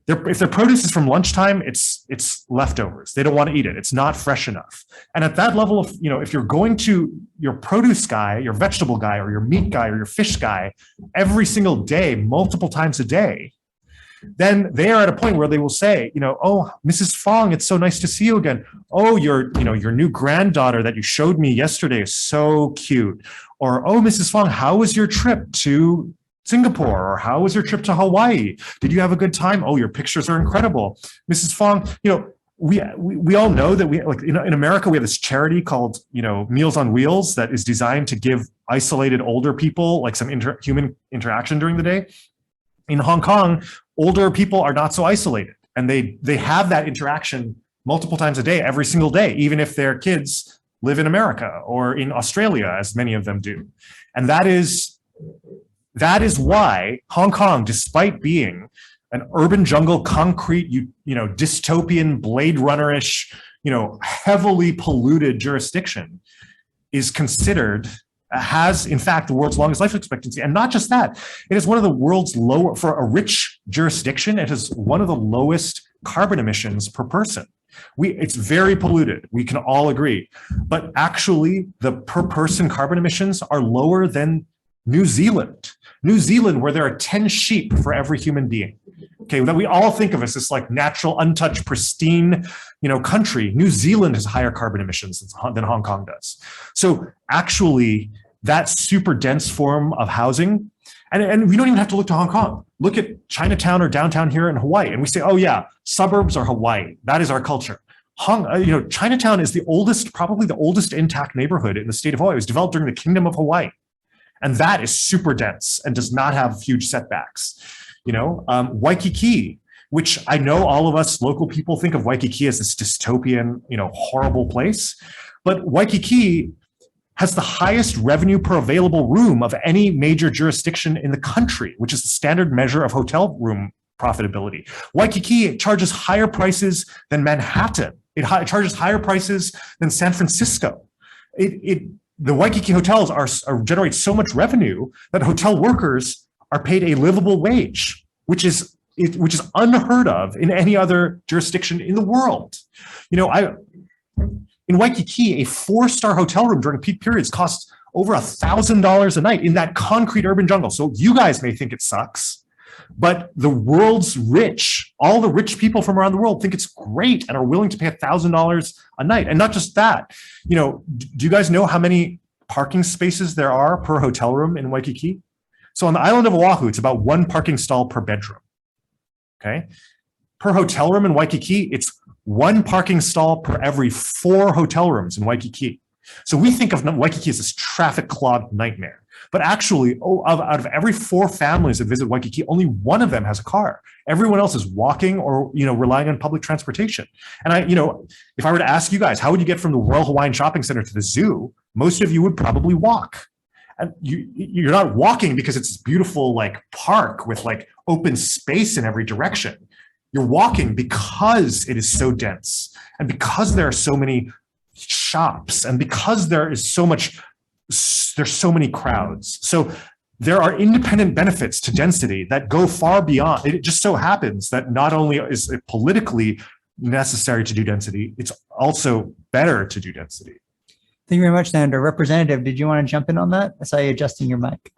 If their produce is from lunchtime, it's leftovers. They don't want to eat it. It's not fresh enough. And at that level of, if you're going to your produce guy, your vegetable guy, or your meat guy, or your fish guy every single day, multiple times a day, then they are at a point where they will say, "Oh, Mrs. Fong, it's so nice to see you again. Oh, your new granddaughter that you showed me yesterday is so cute." Or, "Oh, Mrs. Fong, how was your trip to Singapore?" Or, "How was your trip to Hawaii? Did you have a good time? Oh, your pictures are incredible. Mrs. Fong," we all know that in America, we have this charity called, Meals on Wheels that is designed to give isolated older people like some human interaction during the day. In Hong Kong, older people are not so isolated, and they have that interaction multiple times a day, every single day, even if their kids live in America or in Australia, as many of them do. And that is why Hong Kong, despite being an urban jungle, concrete, dystopian, Blade Runner-ish, heavily polluted jurisdiction, is considered, has in fact the world's longest life expectancy. And not just that, it is one of the world's for a rich jurisdiction, it has one of the lowest carbon emissions per person. It's very polluted, we can all agree, but actually the per person carbon emissions are lower than New Zealand, where there are 10 sheep for every human being. Okay, that we all think of as this like natural, untouched, pristine, country. New Zealand has higher carbon emissions than Hong Kong does. So actually, that super dense form of housing, and we don't even have to look to Hong Kong. Look at Chinatown or downtown here in Hawaii, and we say, "Oh yeah, suburbs are Hawaii. That is our culture." Chinatown is probably the oldest intact neighborhood in the state of Hawaii. It was developed during the Kingdom of Hawaii, and that is super dense and does not have huge setbacks. Waikiki, which I know all of us local people think of Waikiki as this dystopian, horrible place. But Waikiki has the highest revenue per available room of any major jurisdiction in the country, which is the standard measure of hotel room profitability. Waikiki charges higher prices than Manhattan. It charges higher prices than San Francisco. The Waikiki hotels generate so much revenue that hotel workers are paid a livable wage, which is unheard of in any other jurisdiction in the world. In Waikiki, a 4-star hotel room during peak periods costs over $1,000 a night in that concrete urban jungle. So you guys may think it sucks, but the world's rich, all the rich people from around the world think it's great and are willing to pay $1,000 a night. And not just that, do you guys know how many parking spaces there are per hotel room in Waikiki? So on the island of Oahu, it's about 1 parking stall per bedroom. Okay. Per hotel room in Waikiki, it's 1 parking stall per every 4 hotel rooms in Waikiki. So we think of Waikiki as this traffic clogged nightmare. But actually, out of every 4 families that visit Waikiki, only 1 of them has a car. Everyone else is walking or relying on public transportation. And if I were to ask you guys, how would you get from the Royal Hawaiian Shopping Center to the zoo? Most of you would probably walk. And you're not walking because it's this beautiful park with open space in every direction. You're walking because it is so dense, and because there are so many shops, and because there's so many crowds. So there are independent benefits to density that go far beyond. It just so happens that not only is it politically necessary to do density, it's also better to do density. Thank you very much, Senator. Representative, did you want to jump in on that? I saw you adjusting your mic.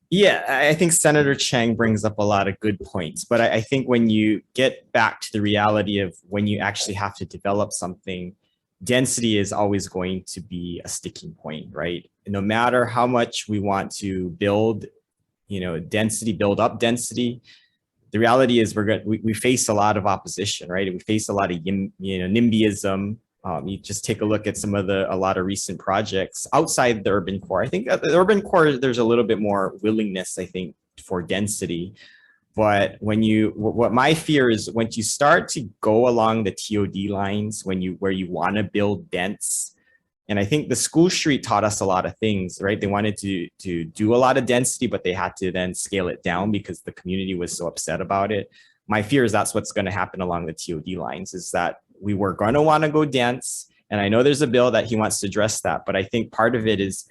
Yeah, I think Senator Chang brings up a lot of good points, but I think when you get back to the reality of when you actually have to develop something, density is always going to be a sticking point, right? No matter how much we want to build, density, build up density, the reality is we face a lot of opposition, right? We face a lot of NIMBYism. You just take a look at a lot of recent projects outside the urban core. I think the urban core, there's a little bit more willingness, I think, for density. But what my fear is, once you start to go along the TOD lines, where you want to build dense, and I think the school street taught us a lot of things, right? They wanted to do a lot of density, but they had to then scale it down because the community was so upset about it. My fear is that's what's going to happen along the TOD lines, is that we were going to want to go dense. And I know there's a bill that he wants to address that, but I think part of it is,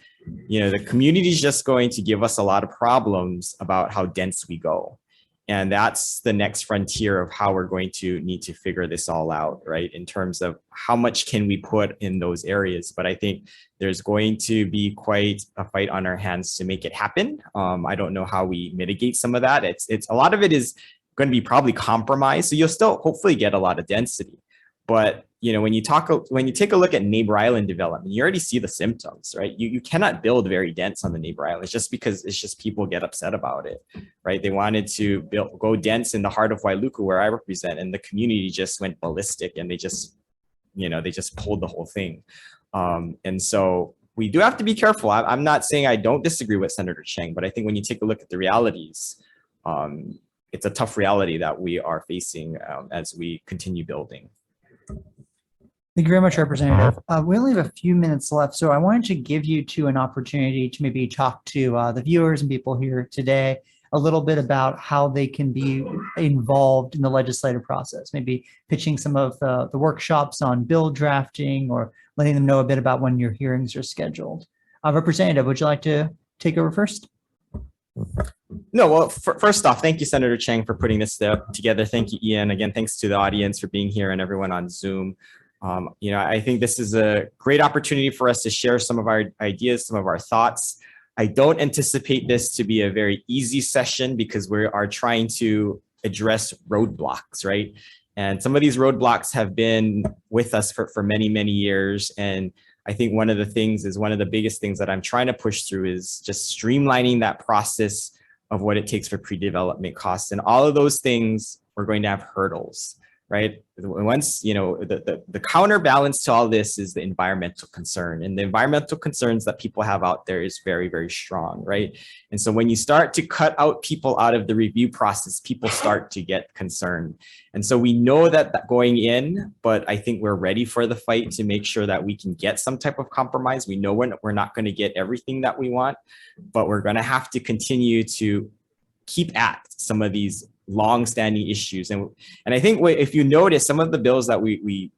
the community is just going to give us a lot of problems about how dense we go. And that's the next frontier of how we're going to need to figure this all out, right? In terms of how much can we put in those areas. But I think there's going to be quite a fight on our hands to make it happen. I don't know how we mitigate some of that. It's a lot of it is going to be probably compromised. So you'll still hopefully get a lot of density. But when you take a look at neighbor island development, you already see the symptoms, right? You cannot build very dense on the neighbor islands just because people get upset about it, right? They wanted to go dense in the heart of Wailuku, where I represent, and the community just went ballistic, and they just pulled the whole thing. And so we do have to be careful. I'm not saying I don't disagree with Senator Chang, but I think when you take a look at the realities, it's a tough reality that we are facing as we continue building. Thank you very much, Representative. We only have a few minutes left, so I wanted to give you an opportunity to maybe talk to the viewers and people here today a little bit about how they can be involved in the legislative process, maybe pitching some of the workshops on bill drafting, or letting them know a bit about when your hearings are scheduled. Representative, would you like to take over first? No, well, first off, thank you, Senator Chang, for putting this together. Thank you, Ian. Again, thanks to the audience for being here and everyone on Zoom. I think this is a great opportunity for us to share some of our ideas, some of our thoughts. I don't anticipate this to be a very easy session because we are trying to address roadblocks, right? And some of these roadblocks have been with us for many, many years. And I think one of the biggest things that I'm trying to push through is just streamlining that process of what it takes for pre-development costs. And all of those things, we're going to have hurdles. right? Once, the counterbalance to all this is the environmental concern, and the environmental concerns that people have out there is very, very strong, right? And so when you start to cut out people out of the review process, people start to get concerned. And so we know that going in, but I think we're ready for the fight to make sure that we can get some type of compromise. We know we're not going to get everything that we want, but we're going to have to continue to keep at some of these long-standing issues. And I think if you notice some of the bills that we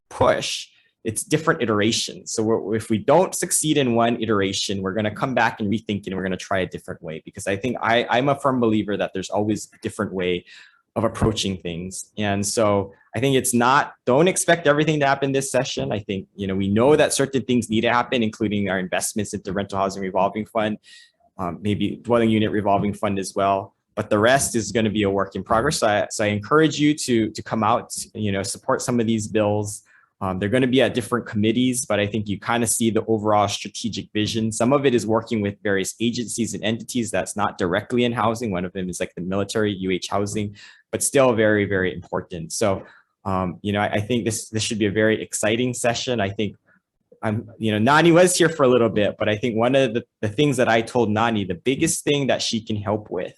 push, it's different iterations. So if we don't succeed in one iteration, we're going to come back and rethink it, and we're going to try a different way, because I think I'm a firm believer that there's always a different way of approaching things. And so I think don't expect everything to happen this session. I think, we know that certain things need to happen, including our investments into rental housing revolving fund, maybe dwelling unit revolving fund as well. But the rest is going to be a work in progress. So I encourage you to come out, support some of these bills. They're going to be at different committees, but I think you kind of see the overall strategic vision. Some of it is working with various agencies and entities that's not directly in housing. One of them is like the military, housing, but still very, very important. So, I think this should be a very exciting session. I think Nani was here for a little bit, but I think one of the things that I told Nani, the biggest thing that she can help with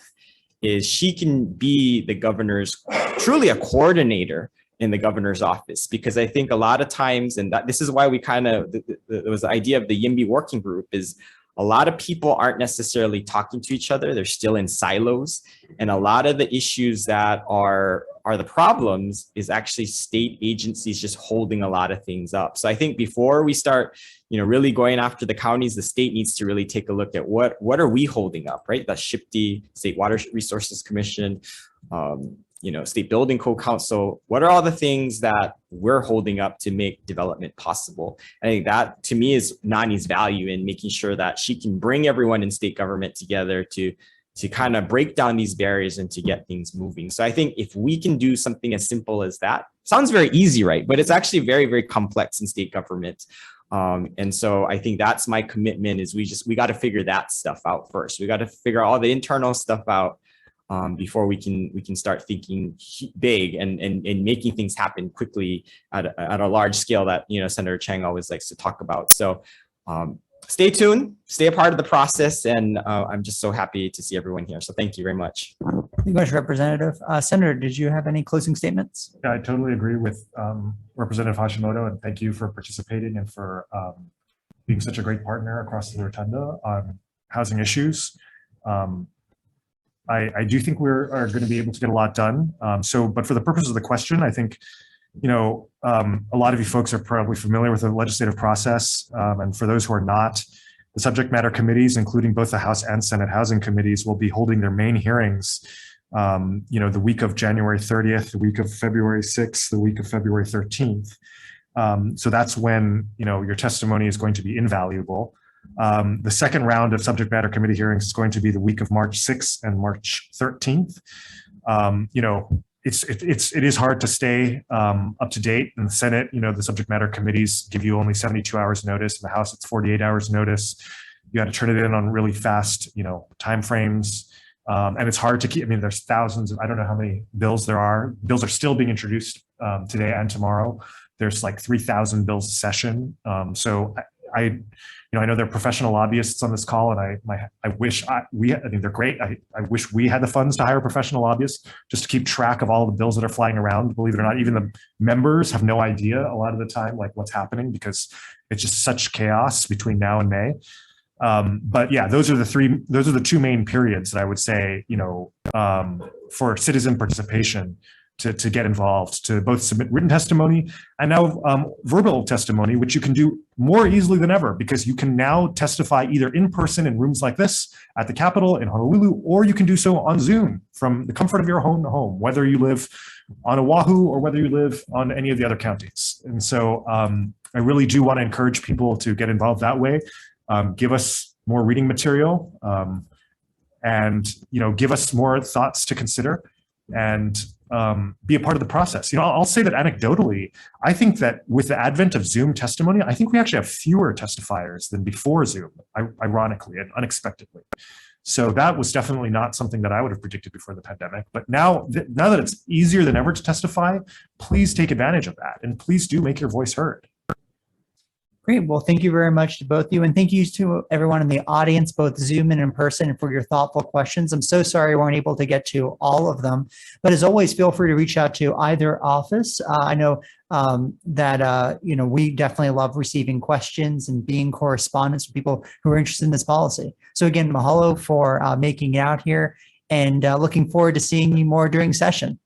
is she can be the governor's, truly a coordinator in the governor's office, because I think a lot of times, and this is why we there was the idea of the YIMBY working group, is a lot of people aren't necessarily talking to each other. They're still in silos. And a lot of the issues that are the problems is actually state agencies just holding a lot of things up. So I think before we start, really going after the counties, the state needs to really take a look at what are we holding up, right? The SHPD, State Water Resources Commission, State Building Code Council. What are all the things that we're holding up to make development possible? I think that, to me, is Nani's value in making sure that she can bring everyone in state government together to kind of break down these barriers and to get things moving. So I think if we can do something as simple as that, sounds very easy, right? But it's actually very, very complex in state government. And so I think that's my commitment, is we got to figure that stuff out first. We got to figure all the internal stuff out before we can start thinking big and making things happen quickly at a large scale that, Senator Chang always likes to talk about. So stay tuned, stay a part of the process. And I'm just so happy to see everyone here. So thank you very much. Thank you much, Representative. Senator, did you have any closing statements? Yeah, I totally agree with Representative Hashimoto, and thank you for participating and for being such a great partner across the rotunda on housing issues. I do think we are going to be able to get a lot done. But for the purpose of the question, I think, a lot of you folks are probably familiar with the legislative process. And for those who are not, the subject matter committees, including both the House and Senate housing committees, will be holding their main hearings, the week of January 30th, the week of February 6th, the week of February 13th. So that's when, your testimony is going to be invaluable. The second round of subject matter committee hearings is going to be the week of March 6th and March 13th. It is hard to stay up to date. In the Senate, the subject matter committees give you only 72 hours notice. In the House, it's 48 hours notice. You got to turn it in on really fast, timeframes. And it's hard to keep. There's thousands of, I don't know how many bills there are. Bills are still being introduced today and tomorrow. There's like 3,000 bills a session. So I know there are professional lobbyists on this call, and I wish I think they're great. I wish we had the funds to hire professional lobbyists just to keep track of all the bills that are flying around. Believe it or not, even the members have no idea a lot of the time, like what's happening, because it's just such chaos between now and May. But yeah, those are the two main periods that I would say, for citizen participation to get involved, to both submit written testimony and now verbal testimony, which you can do more easily than ever, because you can now testify either in person in rooms like this at the Capitol in Honolulu, or you can do so on Zoom from the comfort of your own home, whether you live on Oahu or whether you live on any of the other counties. And so I really do want to encourage people to get involved that way. Give us more reading material and give us more thoughts to consider, and be a part of the process. I'll say that anecdotally, I think that with the advent of Zoom testimony, I think we actually have fewer testifiers than before Zoom, ironically and unexpectedly. So that was definitely not something that I would have predicted before the pandemic. But now that it's easier than ever to testify, please take advantage of that. And please do make your voice heard. Great. Well, thank you very much to both of you. And thank you to everyone in the audience, both Zoom and in person, for your thoughtful questions. I'm so sorry we weren't able to get to all of them. But as always, feel free to reach out to either office. I know that we definitely love receiving questions and being correspondence with people who are interested in this policy. So again, mahalo for making it out here, and looking forward to seeing you more during session.